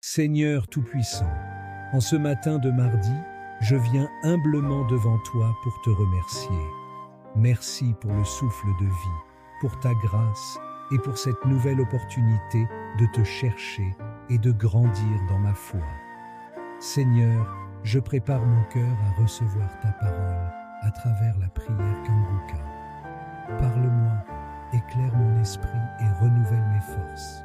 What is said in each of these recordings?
Seigneur Tout-Puissant, en ce matin de mardi, je viens humblement devant toi pour te remercier. Merci pour le souffle de vie, pour ta grâce et pour cette nouvelle opportunité de te chercher et de grandir dans ma foi. Seigneur, je prépare mon cœur à recevoir ta parole à travers la prière Kanguka. Parle-moi, éclaire mon esprit et renouvelle mes forces.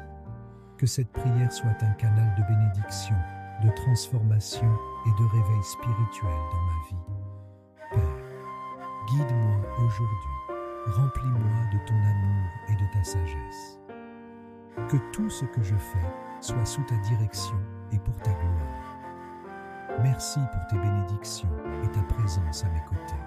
Que cette prière soit un canal de bénédiction, de transformation et de réveil spirituel dans ma vie. Père, guide-moi aujourd'hui, remplis-moi de ton amour et de ta sagesse. Que tout ce que je fais soit sous ta direction et pour ta gloire. Merci pour tes bénédictions et ta présence à mes côtés.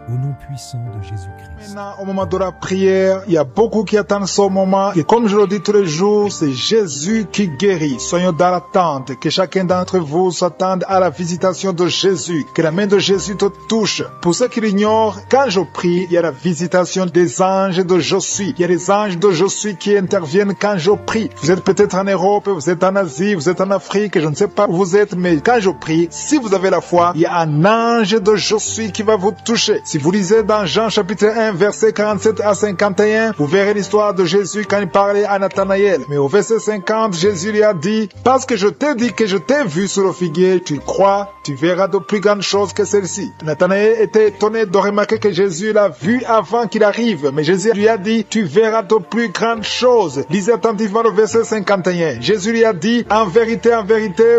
Au nom puissant de Jésus-Christ. Maintenant, au moment de la prière, il y a beaucoup qui attendent ce moment. Et comme je le dis tous les jours, c'est Jésus qui guérit. Soyons dans l'attente. Que chacun d'entre vous s'attende à la visitation de Jésus. Que la main de Jésus te touche. Pour ceux qui l'ignorent, quand je prie, il y a la visitation des anges de Je suis. Il y a les anges de Je suis qui interviennent quand je prie. Vous êtes peut-être en Europe, vous êtes en Asie, vous êtes en Afrique, je ne sais pas où vous êtes, mais quand je prie, si vous avez la foi, il y a un ange de Je suis qui va vous toucher. Si vous lisez dans Jean chapitre 1, verset 47 à 51, vous verrez l'histoire de Jésus quand il parlait à Nathanaël. Mais au verset 50, Jésus lui a dit, « Parce que je t'ai dit que je t'ai vu sur le figuier, tu crois, tu verras de plus grandes choses que celles-ci. » Nathanaël était étonné de remarquer que Jésus l'a vu avant qu'il arrive. Mais Jésus lui a dit, « Tu verras de plus grandes choses. » Lisez attentivement le verset 51. Jésus lui a dit, « En vérité,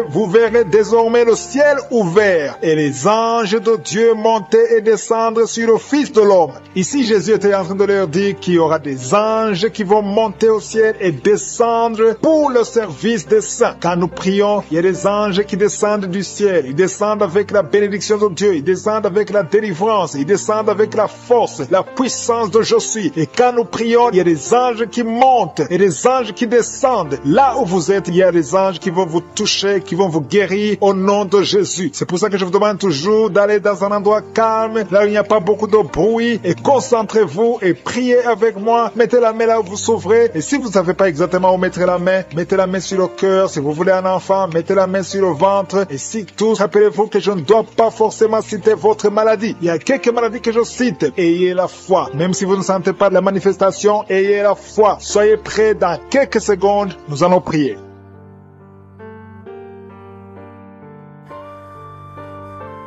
vous verrez désormais le ciel ouvert et les anges de Dieu monter et descendre sur le Fils de l'homme. » Ici, Jésus était en train de leur dire qu'il y aura des anges qui vont monter au ciel et descendre pour le service des saints. Quand nous prions, il y a des anges qui descendent du ciel. Ils descendent avec la bénédiction de Dieu. Ils descendent avec la délivrance. Ils descendent avec la force, la puissance de Je suis. Et quand nous prions, il y a des anges qui montent et des anges qui descendent. Là où vous êtes, il y a des anges qui vont vous toucher, qui vont vous guérir au nom de Jésus. C'est pour ça que je vous demande toujours d'aller dans un endroit calme, là où il n'y a pas beaucoup de bruit, et concentrez-vous et priez avec moi. Mettez la main là où vous souffrez, et si vous ne savez pas exactement où mettre la main, mettez la main sur le cœur. Si vous voulez un enfant, mettez la main sur le ventre. Et si tous, rappelez-vous que je ne dois pas forcément citer votre maladie. Il y a quelques maladies que je cite. Ayez la foi. Même si vous ne sentez pas la manifestation, ayez la foi. Soyez prêts, dans quelques secondes, nous allons prier.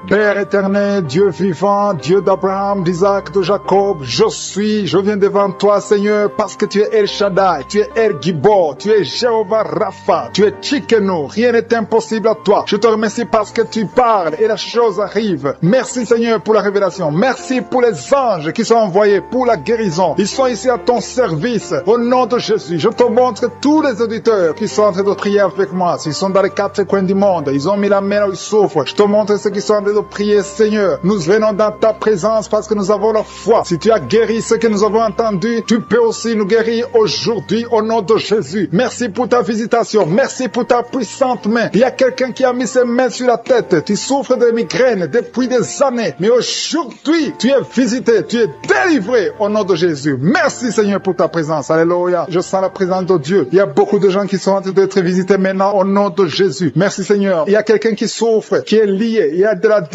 Père éternel, Dieu vivant, Dieu d'Abraham, d'Isaac, de Jacob, je viens devant toi, Seigneur, parce que tu es El Shaddai, tu es El Gibor, tu es Jéhovah Rapha, tu es Tchikenu, rien n'est impossible à toi. Je te remercie parce que tu parles et la chose arrive. Merci Seigneur pour la révélation, merci pour les anges qui sont envoyés pour la guérison. Ils sont ici à ton service, au nom de Jésus. Je te montre tous les auditeurs qui sont en train de prier avec moi. S'ils sont dans les quatre coins du monde, ils ont mis la main là où ils souffrent. Je te montre ceux qui sont en train de prier, Seigneur. Nous venons dans ta présence parce que nous avons la foi. Si tu as guéri ce que nous avons entendu, tu peux aussi nous guérir aujourd'hui au nom de Jésus. Merci pour ta visitation. Merci pour ta puissante main. Il y a quelqu'un qui a mis ses mains sur la tête. Tu souffres de migraines depuis des années. Mais aujourd'hui, tu es visité. Tu es délivré au nom de Jésus. Merci Seigneur pour ta présence. Alléluia. Je sens la présence de Dieu. Il y a beaucoup de gens qui sont en train d'être visités maintenant au nom de Jésus. Merci Seigneur. Il y a quelqu'un qui souffre, qui est lié. Il y a de l'addiction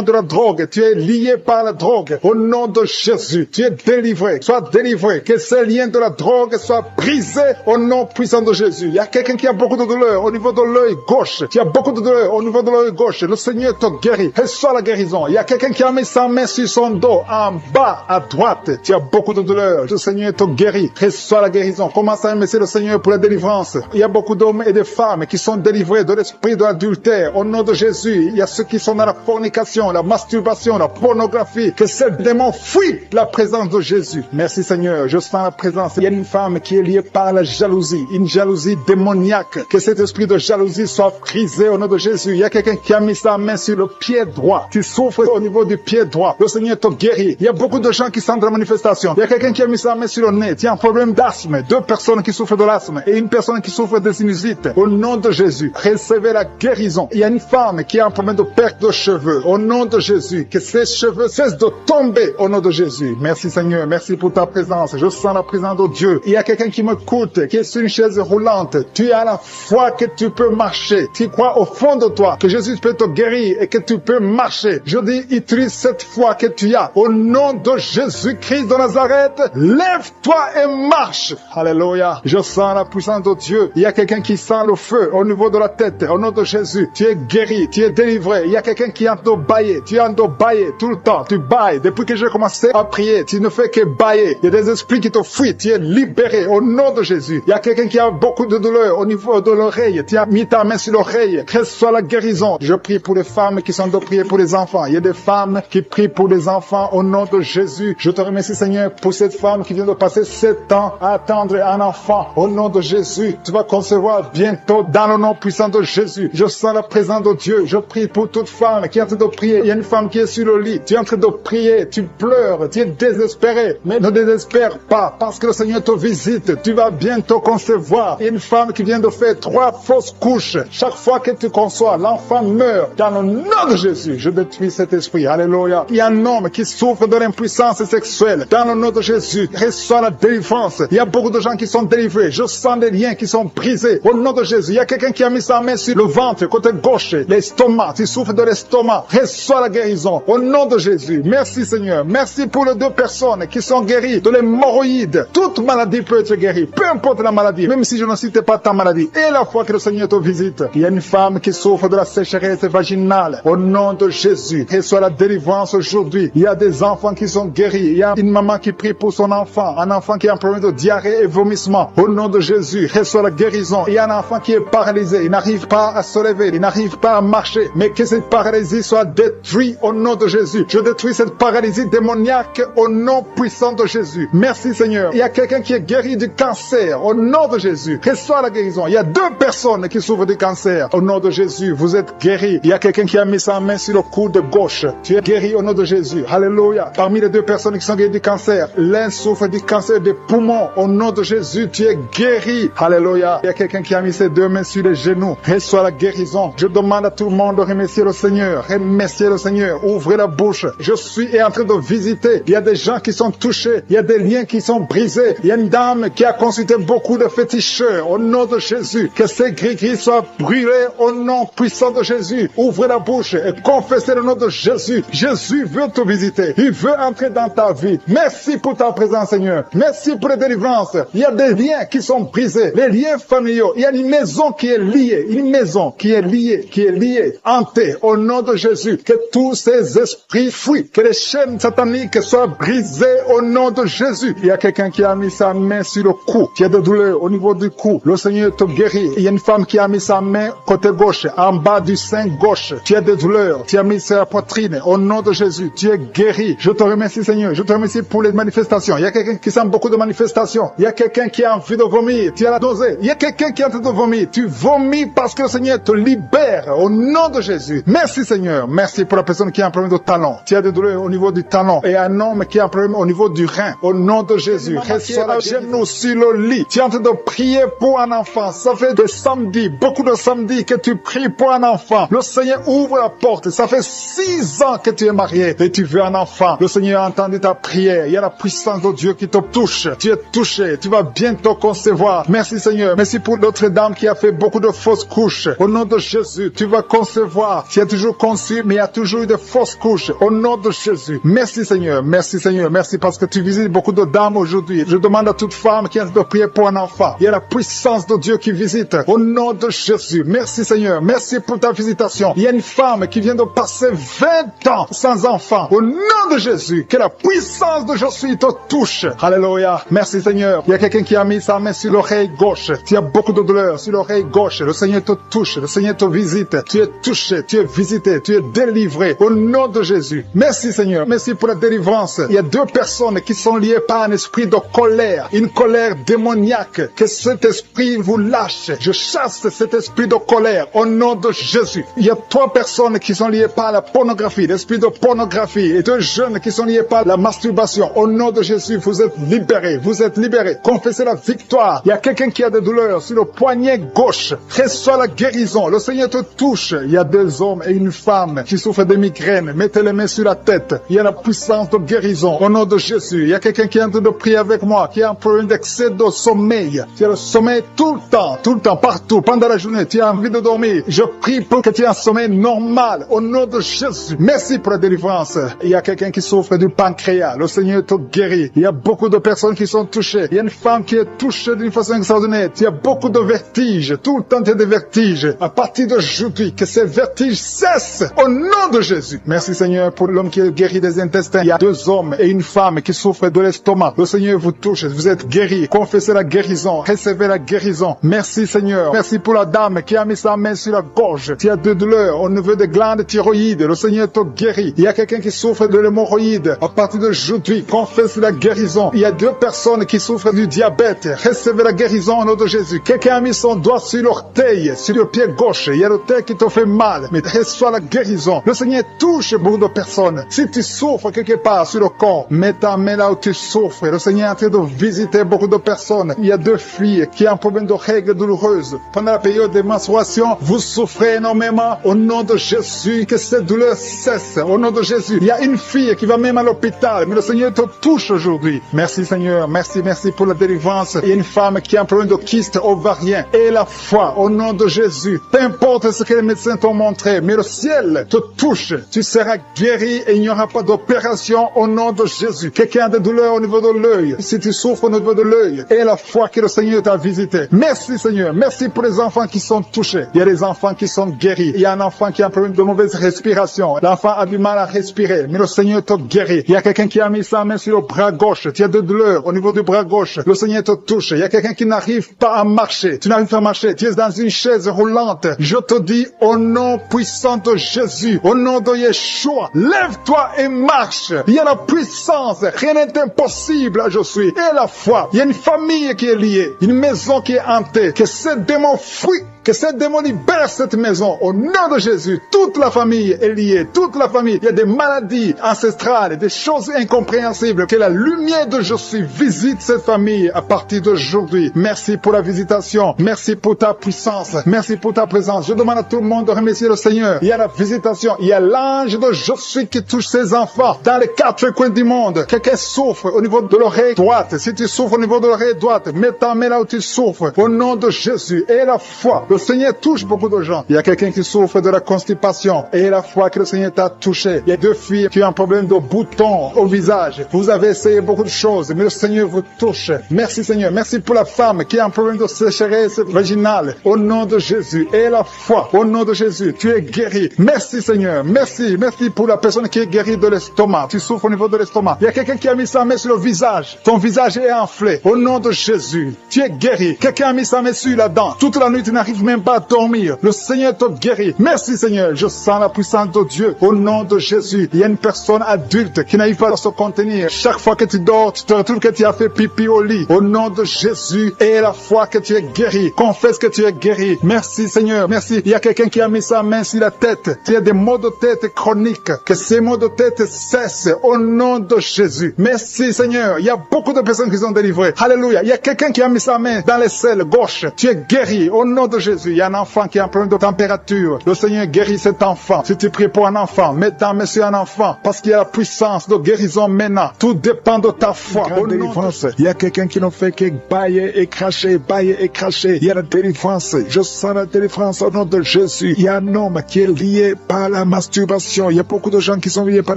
de la drogue. Tu es lié par la drogue. Au nom de Jésus, tu es délivré. Sois délivré. Que ces liens de la drogue soient brisés au nom puissant de Jésus. Il y a quelqu'un qui a beaucoup de douleur au niveau de l'œil gauche. Tu as beaucoup de douleur au niveau de l'œil gauche. Le Seigneur te guérit. Reçois la guérison. Il y a quelqu'un qui a mis sa main sur son dos en bas à droite. Tu as beaucoup de douleur. Le Seigneur te guérit. Reçois la guérison. Commence à remercier le Seigneur pour la délivrance. Il y a beaucoup d'hommes et de femmes qui sont délivrés de l'esprit de l'adultère. Au nom de Jésus, il y a ceux qui sont dans la fornication, la masturbation, la pornographie. Que ces démons fuient la présence de Jésus. Merci Seigneur. Je sens la présence. Il y a une femme qui est liée par la jalousie. Une jalousie démoniaque. Que cet esprit de jalousie soit brisé au nom de Jésus. Il y a quelqu'un qui a mis sa main sur le pied droit. Tu souffres au niveau du pied droit. Le Seigneur te guérit. Il y a beaucoup de gens qui sentent la manifestation. Il y a quelqu'un qui a mis sa main sur le nez. Tu as un problème d'asthme. 2 personnes qui souffrent de l'asthme et une personne qui souffre de sinusite. Au nom de Jésus, recevez la guérison. Il y a une femme qui a un problème de perte de cheveux. cheveux au nom de Jésus. Que ces cheveux cessent de tomber au nom de Jésus. Merci Seigneur, merci pour ta présence. Je sens la présence de Dieu. Il y a quelqu'un qui m'écoute, qui est sur une chaise roulante. Tu as la foi que tu peux marcher. Tu crois au fond de toi que Jésus peut te guérir et que tu peux marcher. Je dis, utilise cette foi que tu as. Au nom de Jésus-Christ de Nazareth, lève-toi et marche. Alléluia. Je sens la puissance de Dieu. Il y a quelqu'un qui sent le feu au niveau de la tête. Au nom de Jésus, tu es guéri, tu es délivré. Il y a quelqu'un qui est en train de bailler. Tu es en train de bailler tout le temps. Tu bailles. Depuis que j'ai commencé à prier, tu ne fais que bailler. Il y a des esprits qui te fuient. Tu es libéré au nom de Jésus. Il y a quelqu'un qui a beaucoup de douleur au niveau de l'oreille. Tu as mis ta main sur l'oreille. Que soit la guérison. Je prie pour les femmes qui sont de prier pour les enfants. Il y a des femmes qui prient pour les enfants au nom de Jésus. Je te remercie Seigneur pour cette femme qui vient de passer 7 ans à attendre un enfant. Au nom de Jésus, tu vas concevoir bientôt dans le nom puissant de Jésus. Je sens la présence de Dieu. Je prie pour toute femme qui est en train de prier. Il y a une femme qui est sur le lit. Tu es en train de prier. Tu pleures. Tu es désespéré. Mais ne désespère pas parce que le Seigneur te visite. Tu vas bientôt concevoir. Il y a une femme qui vient de faire 3 fausses couches. Chaque fois que tu conçois, l'enfant meurt. Dans le nom de Jésus, je détruis cet esprit. Alléluia. Il y a un homme qui souffre de l'impuissance sexuelle. Dans le nom de Jésus, reçois la délivrance. Il y a beaucoup de gens qui sont délivrés. Je sens des liens qui sont brisés. Au nom de Jésus, il y a quelqu'un qui a mis sa main sur le ventre, côté gauche, l'estomac. Tu souffres de l'estomac. Reçois la guérison. Au nom de Jésus. Merci Seigneur. Merci pour les 2 personnes qui sont guéries de l'hémorroïde. Toute maladie peut être guérie. Peu importe la maladie. Même si je ne cite pas ta maladie. Et la fois que le Seigneur te visite. Il y a une femme qui souffre de la sécheresse vaginale. Au nom de Jésus. Reçois la délivrance aujourd'hui. Il y a des enfants qui sont guéris. Il y a une maman qui prie pour son enfant. Un enfant qui a un problème de diarrhée et vomissement. Au nom de Jésus. Reçois la guérison. Il y a un enfant qui est paralysé. Il n'arrive pas à se lever. Il n'arrive pas à marcher. Mais que cette paralysie soit détruite au nom de Jésus. Je détruis cette paralysie démoniaque au nom puissant de Jésus. Merci Seigneur. Il y a quelqu'un qui est guéri du cancer. Au nom de Jésus. Reçois la guérison. Il y a 2 personnes qui souffrent du cancer. Au nom de Jésus. Vous êtes guéris. Il y a quelqu'un qui a mis sa main sur le coude gauche. Tu es guéri au nom de Jésus. Alléluia. Parmi les 2 personnes qui sont guéries du cancer, l'un souffre du cancer des poumons. Au nom de Jésus, tu es guéri. Alléluia. Il y a quelqu'un qui a mis ses 2 mains sur les genoux. Reçois la guérison. Je demande à tout le monde de remercier le Seigneur. Remercier le Seigneur. Ouvrez la bouche. Je suis en train de visiter. Il y a des gens qui sont touchés. Il y a des liens qui sont brisés. Il y a une dame qui a consulté beaucoup de féticheurs. Au nom de Jésus. Que ces gris-gris soient brûlés au nom puissant de Jésus. Ouvrez la bouche et confessez le nom de Jésus. Jésus veut te visiter. Il veut entrer dans ta vie. Merci pour ta présence, Seigneur. Merci pour la délivrance. Il y a des liens qui sont brisés. Les liens familiaux. Il y a une maison qui est liée. Une maison qui est liée. Hantée. Au nom de Jésus. Que tous ces esprits fuient. Que les chaînes sataniques soient brisées au nom de Jésus. Il y a quelqu'un qui a mis sa main sur le cou. Tu as des douleurs au niveau du cou. Le Seigneur te guérit. Il y a une femme qui a mis sa main côté gauche, en bas du sein gauche. Tu as des douleurs. Tu as mis sur la poitrine. Au nom de Jésus, tu es guéri. Je te remercie, Seigneur. Je te remercie pour les manifestations. Il y a quelqu'un qui sent beaucoup de manifestations. Il y a quelqu'un qui a envie de vomir. Tu as la nausée. Il y a quelqu'un qui est en train de vomir. Tu vomis parce que le Seigneur te libère. Au nom de Jésus. Merci, Seigneur. Merci pour la personne qui a un problème de talon. Tu as des douleurs au niveau du talon. Et un homme qui a un problème au niveau du rein. Au nom de Jésus. Reste à genoux sur le lit. Tu es en train de prier pour un enfant. Ça fait des samedis, beaucoup de samedis que tu pries pour un enfant. Le Seigneur ouvre la porte. Ça fait 6 ans que tu es marié et tu veux un enfant. Le Seigneur a entendu ta prière. Il y a la puissance de Dieu qui te touche. Tu es touché. Tu vas bientôt concevoir. Merci Seigneur. Merci pour l'autre dame qui a fait beaucoup de fausses couches. Au nom de Jésus, tu vas concevoir. Tu as toujours conçu, mais il y a toujours eu de fausses couches. Au nom de Jésus. Merci Seigneur. Merci Seigneur. Merci parce que tu visites beaucoup de dames aujourd'hui. Je demande à toute femme qui a de prier pour un enfant. Il y a la puissance de Dieu qui visite. Au nom de Jésus. Merci Seigneur. Merci pour ta visitation. Il y a une femme qui vient de passer 20 ans sans enfant. Au nom de Jésus. Que la puissance de Jésus te touche. Alléluia. Merci Seigneur. Il y a quelqu'un qui a mis sa main sur l'oreille gauche. Tu as beaucoup de douleur sur l'oreille gauche. Le Seigneur te touche. Le Seigneur te visite. Tu es touché. Tu es visité. Tu es délivré. Au nom de Jésus. Merci Seigneur. Merci pour la délivrance. Il y a 2 personnes qui sont liées par un esprit de colère. Une colère démoniaque. Que cet esprit vous lâche. Je chasse cet esprit de colère. Au nom de Jésus. Il y a 3 personnes qui sont liées par la pornographie. L'esprit de pornographie. Et 2 jeunes qui sont liés par la masturbation. Au nom de Jésus, vous êtes libérés. Vous êtes libérés. Confessez la victoire. Il y a quelqu'un qui a des douleurs sur le poignet gauche. Reçois la guérison. Le Seigneur te touche. Il y a 2 hommes et une femme femme qui souffre de migraines, mettez les mains sur la tête. Il y a la puissance de guérison au nom de Jésus. Il y a quelqu'un qui est en train de prier avec moi, qui a un problème d'excès de sommeil. Tu as le sommeil tout le temps, partout, pendant la journée. Tu as envie de dormir. Je prie pour que tu aies un sommeil normal au nom de Jésus. Merci pour la délivrance. Il y a quelqu'un qui souffre du pancréas. Le Seigneur te guérit. Il y a beaucoup de personnes qui sont touchées. Il y a une femme qui est touchée d'une façon extraordinaire. Il y a beaucoup de vertiges. Tout le temps, tu as des vertiges. À partir d'aujourd'hui, que ces vertiges cessent au nom de Jésus. Merci Seigneur pour l'homme qui est guéri des intestins. Il y a 2 hommes et une femme qui souffrent de l'estomac. Le Seigneur vous touche. Vous êtes guéris. Confessez la guérison. Recevez la guérison. Merci Seigneur. Merci pour la dame qui a mis sa main sur la gorge. Tu as de douleurs au niveau des glandes thyroïdes. Le Seigneur te guérit. Il y a quelqu'un qui souffre de l'hémorroïde. À partir d'aujourd'hui, confesse la guérison. Il y a 2 personnes qui souffrent du diabète. Recevez la guérison au nom de Jésus. Quelqu'un a mis son doigt sur l'orteil, sur le pied gauche. Il y a l'orteil qui te fait mal. Mais reçois la guérison. Le Seigneur touche beaucoup de personnes. Si tu souffres quelque part sur le corps, mets ta main là où tu souffres. Le Seigneur est en train de visiter beaucoup de personnes. Il y a 2 filles qui ont un problème de règles douloureuses. Pendant la période de menstruation, vous souffrez énormément. Au nom de Jésus, que cette douleur cesse. Au nom de Jésus. Il y a une fille qui va même à l'hôpital, mais le Seigneur te touche aujourd'hui. Merci Seigneur. Merci pour la délivrance. Il y a une femme qui a un problème de kyste ovarien. Et la foi, au nom de Jésus. Peu importe ce que les médecins t'ont montré, mais le ciel te touche. Tu seras guéri et il n'y aura pas d'opération au nom de Jésus. Quelqu'un a des douleurs au niveau de l'œil. Si tu souffres au niveau de l'œil, et la foi que le Seigneur t'a visité. Merci Seigneur. Merci pour les enfants qui sont touchés. Il y a des enfants qui sont guéris. Il y a un enfant qui a un problème de mauvaise respiration. L'enfant a du mal à respirer, mais le Seigneur te guérit. Il y a quelqu'un qui a mis sa main sur le bras gauche. Tu as de douleurs au niveau du bras gauche. Le Seigneur te touche. Il y a quelqu'un qui n'arrive pas à marcher. Tu n'arrives pas à marcher. Tu es dans une chaise roulante. Je te dis au nom puissant de Jésus, au nom de Yeshua, lève-toi et marche. Il y a la puissance. Rien n'est impossible. Je suis. Et la foi. Il y a une famille qui est liée. Une maison qui est hantée. Que ces démons fuient. Que ces démons libèrent cette maison au nom de Jésus. Toute la famille est liée. Toute la famille. Il y a des maladies ancestrales, des choses incompréhensibles. Que la lumière de Jésus visite cette famille à partir d'aujourd'hui. Merci pour la visitation. Merci pour ta puissance. Merci pour ta présence. Je demande à tout le monde de remercier le Seigneur. Il y a la visitation. Il y a l'ange de Jésus qui touche ses enfants dans les 4 coins du monde. Quelqu'un souffre au niveau de l'oreille droite. Si tu souffres au niveau de l'oreille droite, mets ta main là où tu souffres. Au nom de Jésus. Et la foi. Le Seigneur touche beaucoup de gens. Il y a quelqu'un qui souffre de la constipation. Et la foi que le Seigneur t'a touché. Il y a 2 filles qui ont un problème de boutons au visage. Vous avez essayé beaucoup de choses, mais le Seigneur vous touche. Merci Seigneur. Merci pour la femme qui a un problème de sécheresse vaginale. Au nom de Jésus. Et la foi. Au nom de Jésus. Tu es guéri. Merci Seigneur. Merci. Merci pour la personne qui est guérie de l'estomac. Tu souffres au niveau de l'estomac. Il y a quelqu'un qui a mis sa main sur le visage. Ton visage est enflé. Au nom de Jésus. Tu es guéri. Quelqu'un a mis sa main sur la dent. Toute la nuit, tu n'arrives même pas à dormir. Le Seigneur te guérit. Merci Seigneur. Je sens la puissance de Dieu. Au nom de Jésus. Il y a une personne adulte qui n'arrive pas à se contenir. Chaque fois que tu dors, tu te retrouves que tu as fait pipi au lit. Au nom de Jésus. Et la foi que tu es guéri. Confesse que tu es guéri. Merci Seigneur. Merci. Il y a quelqu'un qui a mis sa main sur la tête. Tu as des maux de tête chroniques. Que ces maux de tête cessent. Au nom de Jésus. Merci Seigneur. Il y a beaucoup de personnes qui sont délivrées. Alléluia. Il y a quelqu'un qui a mis sa main dans l'aisselle gauche. Tu es guéri. Au nom de Jésus. Il y a un enfant qui a un problème de température. Le Seigneur guérit cet enfant. Si tu pries pour un enfant, mets ta main sur un enfant. Parce qu'il y a la puissance de guérison maintenant. Tout dépend de ta foi. Au délivrance. Il y a quelqu'un qui ne fait que bailler et cracher, bailler et cracher. Il y a la délivrance. Je sens la délivrance au nom de Jésus. Il y a un homme qui est lié par la masturbation. Il y a beaucoup de gens qui sont liés par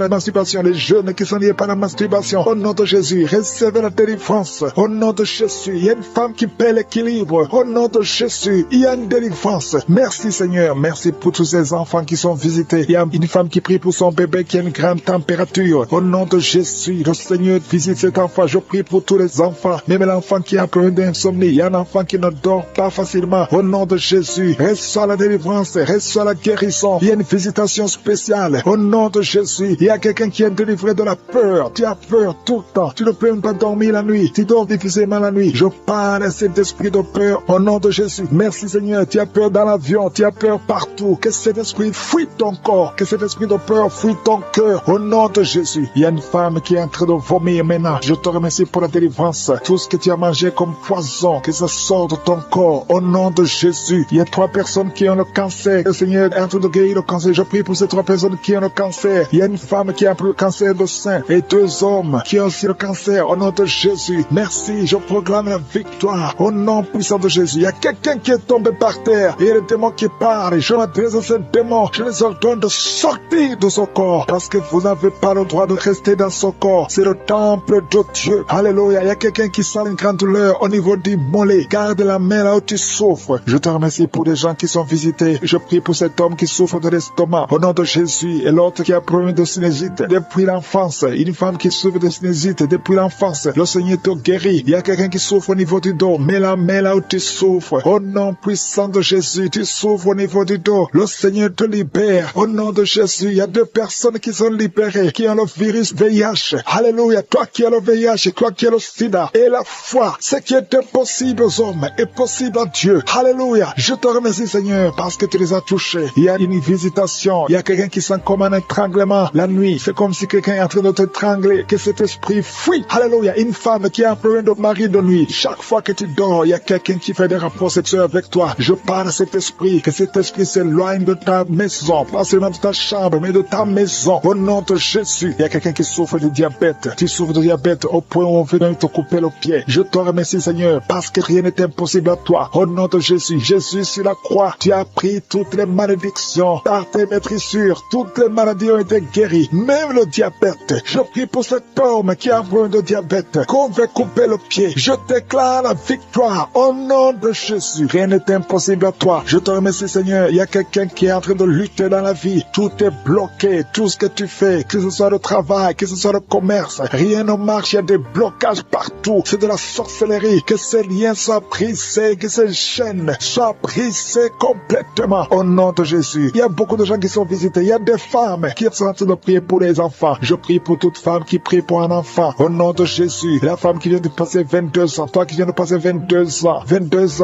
la masturbation. Les jeunes qui sont liés par la masturbation. Au nom de Jésus, recevez la délivrance. Au nom de Jésus, il y a une femme qui perd l'équilibre. Au nom de Jésus, il y a une délivrance. Merci Seigneur. Merci pour tous ces enfants qui sont visités. Il y a une femme qui prie pour son bébé qui a une grande température. Au nom de Jésus, le Seigneur visite cet enfant. Je prie pour tous les enfants. Même l'enfant qui a un problème d'insomnie. Il y a un enfant qui ne dort pas facilement. Au nom de Jésus, reçois la délivrance. Reçois la guérison. Il y a une visitation spéciale. Au nom de Jésus, il y a quelqu'un qui est délivré de la peur. Tu as peur tout le temps. Tu ne peux même pas dormir la nuit. Tu dors difficilement la nuit. Je parle à cet esprit de peur. Au nom de Jésus. Merci Seigneur. Seigneur, tu as peur dans l'avion, tu as peur partout. Que cet esprit fuit ton corps, que cet esprit de peur fuit ton cœur. Au nom de Jésus, il y a une femme qui est en train de vomir maintenant. Je te remercie pour la délivrance. Tout ce que tu as mangé comme poison, que ça sorte de ton corps. Au nom de Jésus, il y a 3 personnes qui ont le cancer. Le Seigneur est en train de guérir le cancer. Je prie pour ces 3 personnes qui ont le cancer. Il y a une femme qui a le cancer de sein et 2 hommes qui ont aussi le cancer. Au nom de Jésus, merci. Je proclame la victoire. Au nom puissant de Jésus, il y a quelqu'un qui est tombé par terre. Et il y a le démon qui parle. Je m'adresse à ce démon. Je les ordonne de sortir de son corps parce que vous n'avez pas le droit de rester dans son corps. C'est le temple de Dieu. Alléluia. Il y a quelqu'un qui sent une grande douleur au niveau du mollet. Garde la main là où tu souffres. Je te remercie pour les gens qui sont visités. Je prie pour cet homme qui souffre de l'estomac. Au nom de Jésus. Et l'autre qui a problème de sinusite depuis l'enfance. Une femme qui souffre de sinusite depuis l'enfance. Le Seigneur te guérit. Il y a quelqu'un qui souffre au niveau du dos. Mets la main là où tu souffres. Au nom puissant de Jésus. Tu souffres au niveau du dos. Le Seigneur te libère. Au nom de Jésus. Il y a 2 personnes qui sont libérées, qui ont le virus VIH. Alléluia. Toi qui as le VIH, toi qui as le sida. Et la foi, ce qui est impossible aux hommes est possible à Dieu. Alléluia. Je te remercie, Seigneur, parce que tu les as touchés. Il y a une visitation. Il y a quelqu'un qui sent comme un étranglement la nuit. C'est comme si quelqu'un est en train de t'étrangler. Que cet esprit fuit. Alléluia. Une femme qui a un problème de mari de nuit. Chaque fois que tu dors, il y a quelqu'un qui fait des rapports sexuels avec toi. Je parle à cet esprit. Que cet esprit s'éloigne de ta maison. Pas seulement de ta chambre, mais de ta maison. Au nom de Jésus. Il y a quelqu'un qui souffre de diabète. Tu souffres de diabète au point où on veut te couper le pied. Je te remercie, Seigneur, parce que rien n'est impossible à toi. Au nom de Jésus. Jésus sur la croix, tu as pris toutes les malédictions. Par tes maîtrissures, toutes les maladies ont été guéries. Même le diabète. Je prie pour cet homme qui a un problème de diabète. Qu'on veut couper le pied. Je déclare la victoire. Au nom de Jésus. Rien n'est impossible à toi. Je te remercie, Seigneur. Il y a quelqu'un qui est en train de lutter dans la vie. Tout est bloqué. Tout ce que tu fais, que ce soit le travail, que ce soit le commerce, rien ne marche. Il y a des blocages partout. C'est de la sorcellerie. Que ces liens soient brisés, que ces chaînes soient brisées complètement. Au nom de Jésus. Il y a beaucoup de gens qui sont visités. Il y a des femmes qui sont en train de prier pour les enfants. Je prie pour toute femme qui prie pour un enfant. Au nom de Jésus. La femme qui vient de passer 22 ans. Toi qui viens de passer 22 ans. 22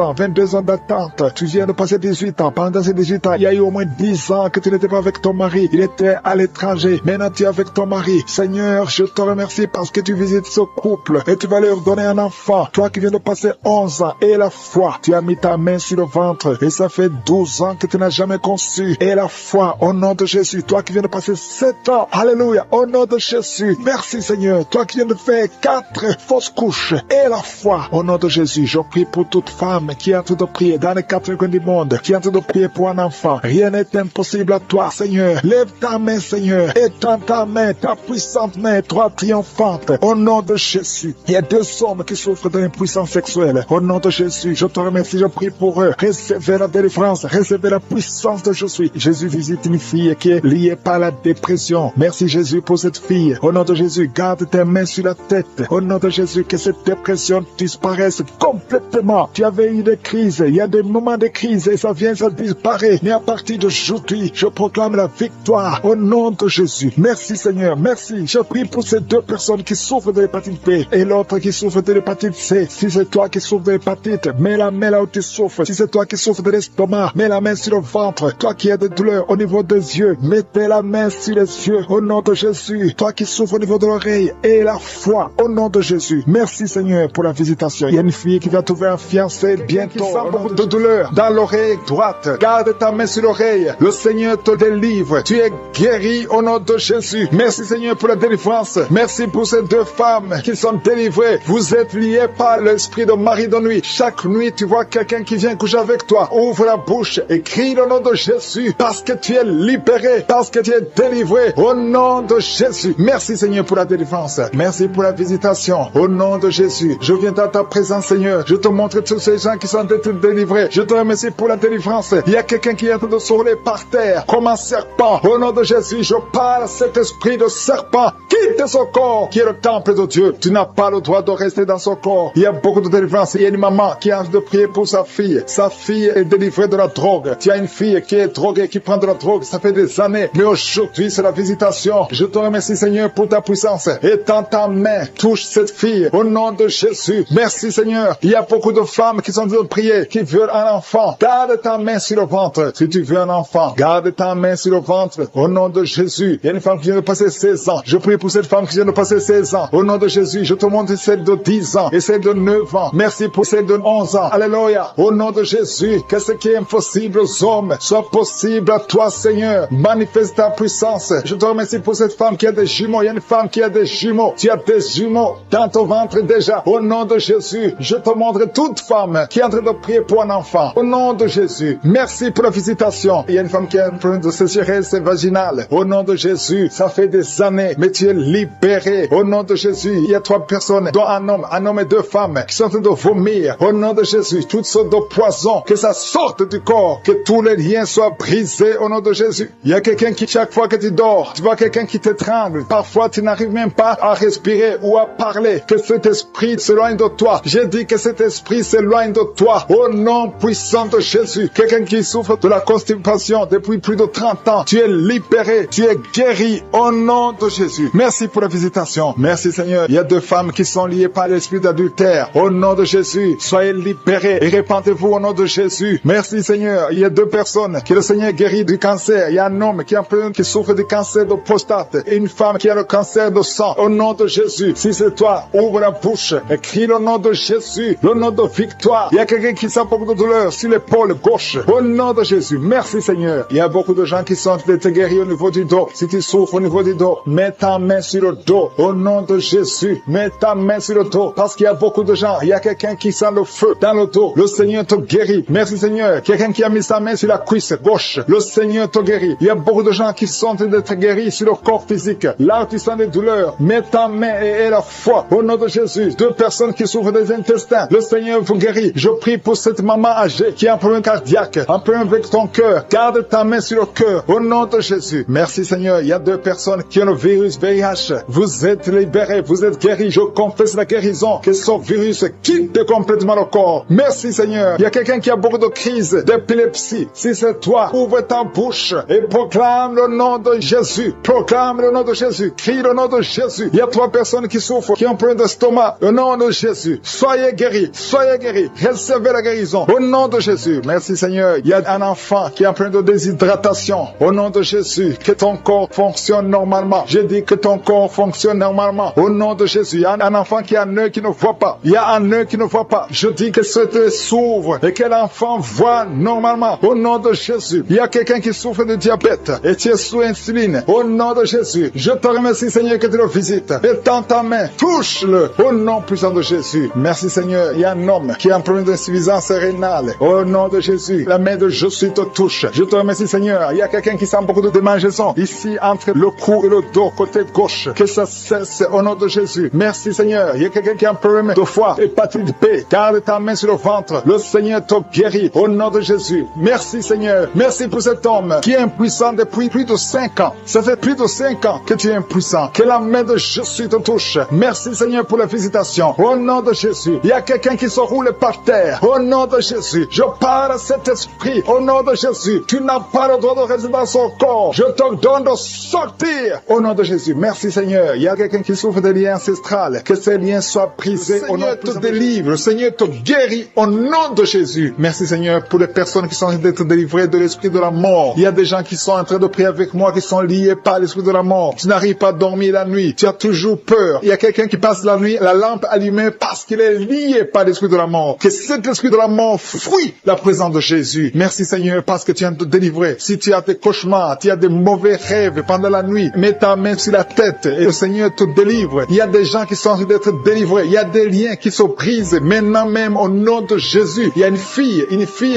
ans d'attente. Tu viens de passer 18 ans. Pendant ces 18 ans, il y a eu au moins 10 ans que tu n'étais pas avec ton mari. Il était à l'étranger. Maintenant, tu es avec ton mari. Seigneur, je te remercie parce que tu visites ce couple et tu vas leur donner un enfant. Toi qui viens de passer 11 ans et la foi, tu as mis ta main sur le ventre et ça fait 12 ans que tu n'as jamais conçu. Et la foi, au nom de Jésus. Toi qui viens de passer 7 ans. Alléluia. Au nom de Jésus. Merci, Seigneur. Toi qui viens de faire 4 fausses couches et la foi, au nom de Jésus. Je prie pour toute femme qui est en train de prier dans les 4 coins du monde, qui est en train de prier pour un enfant. Rien n'est impossible à toi, Seigneur. Lève ta main, Seigneur. Étends ta main, ta puissante main, toi triomphante. Au nom de Jésus. Il y a 2 hommes qui souffrent d'une puissance sexuelle. Au nom de Jésus, je te remercie, je prie pour eux. Recevez la délivrance, recevez la puissance de Jésus. Jésus visite une fille qui est liée par la dépression. Merci Jésus pour cette fille. Au nom de Jésus, garde tes mains sur la tête. Au nom de Jésus, que cette dépression disparaisse complètement. Tu avais eu des crises, il y a des moments de crise et ça vient, ça disparaît. Mais à partir d'aujourd'hui, je proclame la victoire. Au nom de Jésus. Merci Seigneur, merci. Je prie pour ces 2 personnes qui souffrent de l'hépatite B et l'autre qui souffre de l'hépatite C. Si c'est toi qui souffres de l'hépatite, mets la main là où tu souffres. Si c'est toi qui souffres de l'estomac, mets la main sur le ventre. Toi qui as des douleurs au niveau des yeux, mettez la main sur les yeux. Au nom de Jésus. Toi qui souffres au niveau de l'oreille et la foi. Au nom de Jésus. Merci Seigneur pour la visitation. Il y a une fille qui va trouver un fiancé bientôt. Qui sent beaucoup de douleur dans l'oreille droite. Garde ta main sur l'oreille. Le Seigneur te délivre. Tu es guéri au nom de Jésus. Merci Seigneur pour la délivrance. Merci pour ces 2 femmes qui sont délivrées. Vous êtes liés par l'esprit de mari de nuit. Chaque nuit, tu vois quelqu'un qui vient coucher avec toi. Ouvre la bouche et crie le nom de Jésus parce que tu es libéré, parce que tu es délivré au nom de Jésus. Merci Seigneur pour la délivrance. Merci pour la visitation. Au nom de Jésus, je viens dans ta présence Seigneur. Je te montre tous ces gens qui sont délivrés. Je te remercie pour la délivrance. Il y a quelqu'un qui est en train de se rouler par terre comme un serpent. Au nom de Jésus, je parle à cet esprit de serpent. Quitte son corps qui est le temple de Dieu. Tu n'as pas le droit de rester dans son corps. Il y a beaucoup de délivrance. Il y a une maman qui est en train de prier pour sa fille. Sa fille est délivrée de la drogue. Tu as une fille qui est droguée, qui prend de la drogue. Ça fait des années. Mais aujourd'hui, c'est la visitation. Je te remercie Seigneur pour ta puissance. Étends ta main. Touche cette fille. Au nom de Jésus. Merci Seigneur. Il y a beaucoup de femmes qui sont en train de prier, qui veulent un enfant, garde ta main sur le ventre. Si tu veux un enfant, garde ta main sur le ventre. Au nom de Jésus. Il y a une femme qui vient de passer 16 ans. Je prie pour cette femme qui vient de passer 16 ans. Au nom de Jésus, je te montre celle de 10 ans et celle de 9 ans. Merci pour celle de 11 ans. Alléluia. Au nom de Jésus, que ce qui est impossible aux hommes soit possible à toi, Seigneur. Manifeste ta puissance. Je te remercie pour cette femme qui a des jumeaux. Il y a une femme qui a des jumeaux. Tu as des jumeaux dans ton ventre déjà. Au nom de Jésus, je te montre toute femme qui est en train de prier pour un enfant. Au nom de Jésus, merci pour la visitation. Il y a une femme qui a un problème de sécheresse vaginale. Au nom de Jésus, ça fait des années, mais tu es libéré. Au nom de Jésus, il y a 3 personnes, dont un homme et 2 femmes, qui sont en train de vomir. Au nom de Jésus, toutes sortes de poisons, que ça sorte du corps, que tous les liens soient brisés au nom de Jésus. Il y a quelqu'un qui, chaque fois que tu dors, tu vois quelqu'un qui t'étrangle. Parfois, tu n'arrives même pas à respirer ou à parler. Que cet esprit s'éloigne de toi. J'ai dit que cet esprit s'éloigne de toi. Au nom puissant de Jésus. Quelqu'un qui souffre de la constipation depuis plus de 30 ans, tu es libéré, tu es guéri au nom de Jésus. Merci pour la visitation. Merci Seigneur. Il y a 2 femmes qui sont liées par l'esprit d'adultère. Au nom de Jésus, soyez libérés et répandez-vous au nom de Jésus. Merci Seigneur. Il y a 2 personnes que le Seigneur guérit du cancer. Il y a un homme qui souffre du cancer de prostate et une femme qui a le cancer de sang. Au nom de Jésus, si c'est toi, ouvre la bouche et crie le nom de Jésus, le nom de victoire. Il y a quelqu'un qui sent beaucoup de douleur sur l'épaule gauche. Au nom de Jésus, merci Seigneur. Il y a beaucoup de gens qui sont guéris au niveau du dos. Si tu souffres au niveau du dos, mets ta main sur le dos. Au nom de Jésus, mets ta main sur le dos. Parce qu'il y a beaucoup de gens. Il y a quelqu'un qui sent le feu dans le dos. Le Seigneur te guérit. Merci Seigneur. Quelqu'un qui a mis sa main sur la cuisse gauche. Le Seigneur te guérit. Il y a beaucoup de gens qui sont en train d'être guéris sur le corps physique. Là où tu sens des douleurs, mets ta main et la foi. Au nom de Jésus, 2 personnes qui souffrent des intestins. Le Seigneur vous guérit. Je prie pour cette maman âgée qui a un problème cardiaque, un problème avec ton cœur. Garde ta main sur le cœur. Au nom de Jésus. Merci Seigneur. Il y a 2 personnes qui ont le virus VIH. Vous êtes libérés. Vous êtes guéris. Je confesse la guérison. Que ce virus quitte complètement le corps. Merci Seigneur. Il y a quelqu'un qui a beaucoup de crises d'épilepsie. Si c'est toi, ouvre ta bouche et proclame le nom de Jésus. Proclame le nom de Jésus. Crie le nom de Jésus. Il y a 3 personnes qui souffrent, qui ont un problème d'estomac. Au nom de Jésus. Soyez guéris. Soyez guéris. Recevez la guérison. Au nom de Jésus. Merci Seigneur. Il y a un enfant qui a un problème de déshydratation. Au nom de Jésus. Que ton corps fonctionne normalement. Je dis que ton corps fonctionne normalement. Au nom de Jésus. Il y a un enfant qui a un œil qui ne voit pas. Il y a un œil qui ne voit pas. Je dis que cet œil s'ouvre et que l'enfant voit normalement. Au nom de Jésus. Il y a quelqu'un qui souffre de diabète et tu es sous insuline. Au nom de Jésus. Je te remercie Seigneur que tu le visites. Et tends ta main. Touche-le. Au nom puissant de Jésus. Merci Seigneur. Il y a un homme qui a un problème d'insuffisance rénale. Au nom de Jésus. La main de Jésus te touche. Je te remercie Seigneur. Il y a quelqu'un qui sent beaucoup de démangeaisons ici entre le cou et le dos côté gauche. Que ça cesse au nom de Jésus. Merci Seigneur. Il y a quelqu'un qui a un problème de foie, hépatite B. Garde ta main sur le ventre. Le Seigneur te guérit au nom de Jésus. Merci Seigneur. Merci pour cet homme qui est impuissant depuis plus de 5 ans. Ça fait plus de 5 ans que tu es impuissant. Que la main de Jésus te touche. Merci Seigneur pour la visitation. Au nom de Jésus. Il y a quelqu'un qui se roule par terre. Au nom de Jésus. Je parle à cet esprit. Au nom de Jésus. Tu n'as pas le droit de rester dans son corps. Je te donne de sortir. Au nom de Jésus. Merci Seigneur. Il y a quelqu'un qui souffre de liens ancestrales. Que ces liens soient brisés. Au nom de Jésus. Le Seigneur te délivre. Le Seigneur te guérit. Au nom de Jésus. Merci Seigneur pour les personnes qui sont en train d'être délivrées de l'esprit de la mort. Il y a des gens qui sont en train de prier avec moi, qui sont liés par l'esprit de la mort. Tu n'arrives pas à dormir la nuit. Tu as toujours peur. Il y a quelqu'un qui passe la nuit, la lampe allumée parce qu'il est lié par l'esprit de la mort. Que cet esprit de la mort fuit la présence de Jésus. Merci Seigneur parce que tu viens de te délivrer. Si tu as des cauchemars, tu as des mauvais rêves pendant la nuit, mets ta main sur la tête et le Seigneur te délivre. Il y a des gens qui sont en train d'être délivrés. Il y a des liens qui se brisent maintenant même au nom de Jésus. Il y a une fille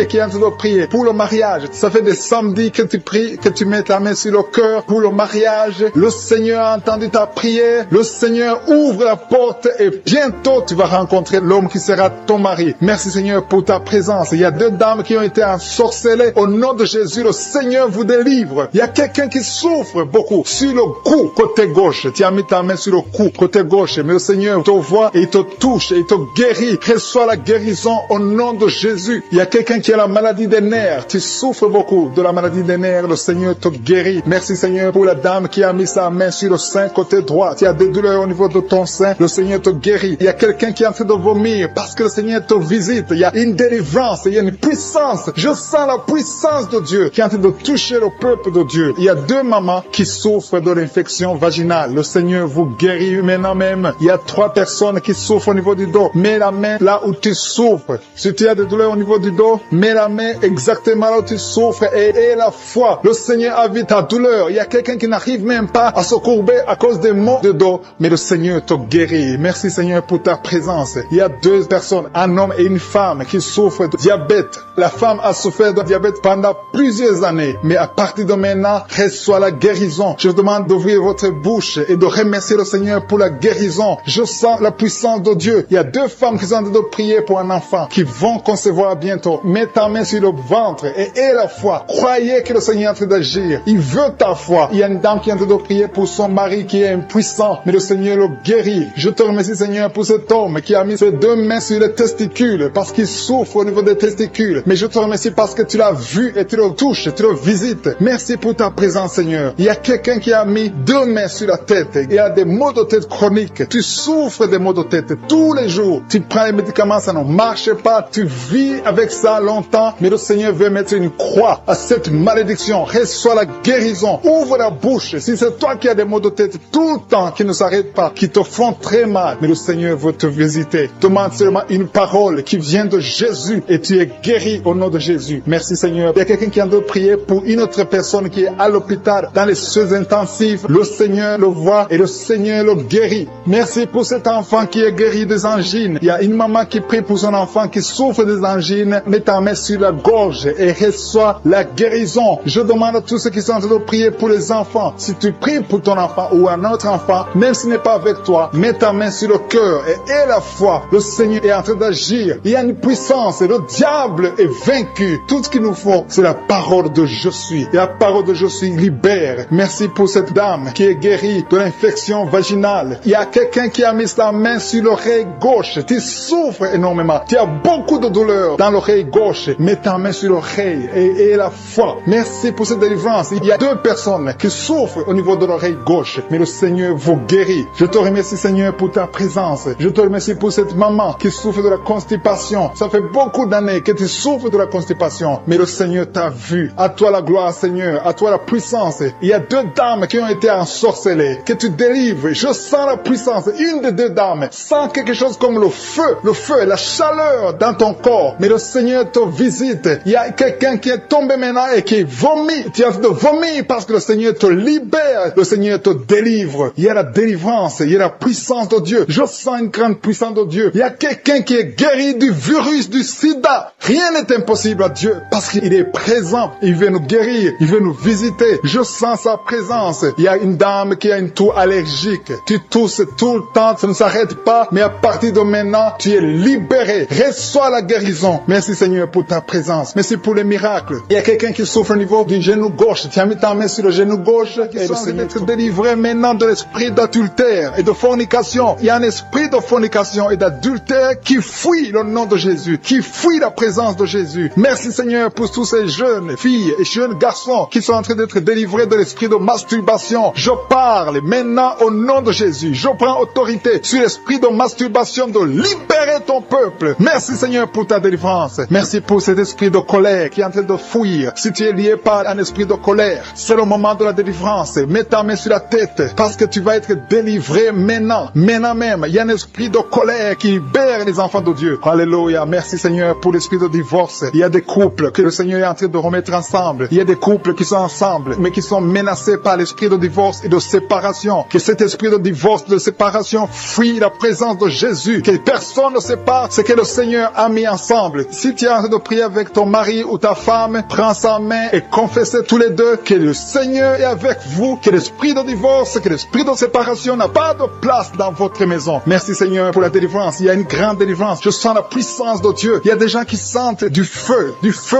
qui est en train de prier pour le mariage. Ça fait des samedis que tu pries, que tu mets ta main sur le cœur pour le mariage. Le Seigneur a entendu ta prière. Le Seigneur ouvre la porte et bientôt tu vas rencontrer l'homme qui sera ton mari. Merci Seigneur pour ta présence. Il y a 2 dames qui ont été ensorcelées. Au nom de Jésus, le Seigneur vous délivre. Il y a quelqu'un qui souffre beaucoup sur le cou, côté gauche. Tu as mis ta main sur le cou, côté gauche. Mais le Seigneur te voit et il te touche et il te guérit. Reçois la guérison au nom de Jésus. Il y a quelqu'un qui a la maladie des nerfs. Tu souffres beaucoup de la maladie des nerfs. Le Seigneur te guérit. Merci Seigneur pour la dame qui a mis sa main sur le sein côté droit. Tu as des douleurs au niveau de ton sein. Le Seigneur te guérit. Il y a quelqu'un qui est en train de vomir parce que le Seigneur te visite. Il y a une délivrance délivrance, il y a une puissance. Je sens la puissance de Dieu qui est en train de toucher le peuple de Dieu. Il y a 2 mamans qui souffrent de l'infection vaginale. Le Seigneur vous guérit maintenant même. Il y a 3 personnes qui souffrent au niveau du dos. Mets la main là où tu souffres. Si tu as des douleurs au niveau du dos, mets la main exactement là où tu souffres et aie la foi. Le Seigneur a vu ta douleur. Il y a quelqu'un qui n'arrive même pas à se courber à cause des maux de dos, mais le Seigneur te guérit. Merci Seigneur pour ta présence. Il y a 2 personnes, un homme et une femme qui souffrent de diabète. La femme a souffert de diabète pendant plusieurs années, mais à partir de maintenant, reçoit la guérison. Je vous demande d'ouvrir votre bouche et de remercier le Seigneur pour la guérison. Je sens la puissance de Dieu. Il y a 2 femmes qui sont en train de prier pour un enfant qui vont concevoir bientôt. Mets ta main sur le ventre et aie la foi. Croyez que le Seigneur est en train d'agir. Il veut ta foi. Il y a une dame qui est en train de prier pour son mari qui est impuissant, mais le Seigneur le guérit. Je te remercie Seigneur pour cet homme qui a mis ses 2 mains sur les testicules parce qu'il souffre au niveau des testicules. Mais je te remercie parce que tu l'as vu et tu le touches, tu le visites. Merci pour ta présence Seigneur. Il y a quelqu'un qui a mis 2 mains sur la tête. Il y a des maux de tête chroniques. Tu souffres des maux de tête tous les jours. Tu prends les médicaments, ça ne marche pas. Tu vis avec ça longtemps, mais le Seigneur veut mettre une croix à cette malédiction. Reçois la guérison. Ouvre la bouche. Si c'est toi qui as des maux de tête tout le temps, qui ne s'arrêtent pas, qui te font très mal, mais le Seigneur veut te visiter. Demande seulement une parole qui vient de Jésus et tu es guéri au nom de Jésus. Merci Seigneur. Il y a quelqu'un qui a de prier pour une autre personne qui est à l'hôpital dans les soins intensifs. Le Seigneur le voit et le Seigneur le guérit. Merci pour cet enfant qui est guéri des angines. Il y a une maman qui prie pour son enfant qui souffre des angines. Mets ta main sur la gorge et reçois la guérison. Je demande à tous ceux qui sont en train de prier pour les enfants. Si tu pries pour ton enfant ou un autre enfant, même s'il n'est pas avec toi, mets ta main sur le cœur et aie la foi. Le Seigneur est en train d'agir. Il y a une puissance et le diable est vaincu. Tout ce qu'il nous faut, c'est la parole de je suis. Et la parole de je suis libère. Merci pour cette dame qui est guérie de l'infection vaginale. Il y a quelqu'un qui a mis sa main sur l'oreille gauche. Tu souffres énormément. Tu as beaucoup de douleur dans l'oreille gauche. Mets ta main sur l'oreille et aie la foi. Merci pour cette délivrance. Il y a 2 personnes qui souffrent au niveau de l'oreille gauche, mais le Seigneur vous guérit. Je te remercie Seigneur pour ta présence. Je te remercie pour cette maman qui souffre de la constipation. Ça fait beaucoup d'années que tu souffres de la constipation, mais le Seigneur t'a vu. À toi la gloire Seigneur, à toi la puissance. Il y a 2 dames qui ont été ensorcelées, que tu délivres. Je sens la puissance. Une des 2 dames sent quelque chose comme le feu, la chaleur dans ton corps, mais le Seigneur te visite. Il y a quelqu'un qui est tombé maintenant et qui vomit. Tu as de vomir parce que le Seigneur te libère, le Seigneur te délivre. Il y a la délivrance, il y a la puissance de Dieu. Je sens une grande puissance de Dieu. Il y a quelqu'un qui est guéri du virus du sida. Rien n'est impossible à Dieu parce qu'il est présent. Il veut nous guérir, il veut nous visiter. Je sens sa présence. Il y a une dame qui a une toux allergique. Tu tousses tout le temps, ça ne s'arrête pas, mais à partir de maintenant, tu es libéré. Reçois la guérison. Merci Seigneur pour ta présence. Merci pour les miracles. Il y a quelqu'un qui souffre au niveau du genou gauche. Tu as mis ta main sur le genou gauche et le Seigneur est délivré maintenant de l'esprit d'adultère et de fornication. Il y a un esprit de fornication et d'adultère qui fuit le nom de Jésus, qui fuit la présence de Jésus. Merci Seigneur pour tous ces jeunes filles et jeunes garçons qui sont en train d'être délivrés de l'esprit de masturbation. Je parle maintenant au nom de Jésus. Je prends autorité sur l'esprit de masturbation de libérer ton peuple. Merci Seigneur pour ta délivrance. Merci pour cet esprit de colère qui est en train de fuir. Si tu es lié par un esprit de colère, c'est le moment de la délivrance. Mets ta main sur la tête parce que tu vas être délivré maintenant. Maintenant même, il y a un esprit de colère qui libère les enfants de Dieu. Alléluia. Merci Seigneur pour l'esprit de divorce. Il y a des couples que le Seigneur est en train de remettre ensemble. Il y a des couples qui sont ensemble mais qui sont menacés par l'esprit de divorce et de séparation. Que cet esprit de divorce, de séparation fuit la présence de Jésus. Que personne ne sait pas ce que le Seigneur a mis ensemble. Si tu es en train de prier avec ton mari ou ta femme, prends sa main et confessez tous les deux que le Seigneur est avec vous, que l'esprit de divorce, que l'esprit de séparation n'a pas de place dans votre maison. Merci Seigneur pour la délivrance. Il y a une grande délivrance. Je sens la puissance de Dieu. Il y a des gens qui sentent du feu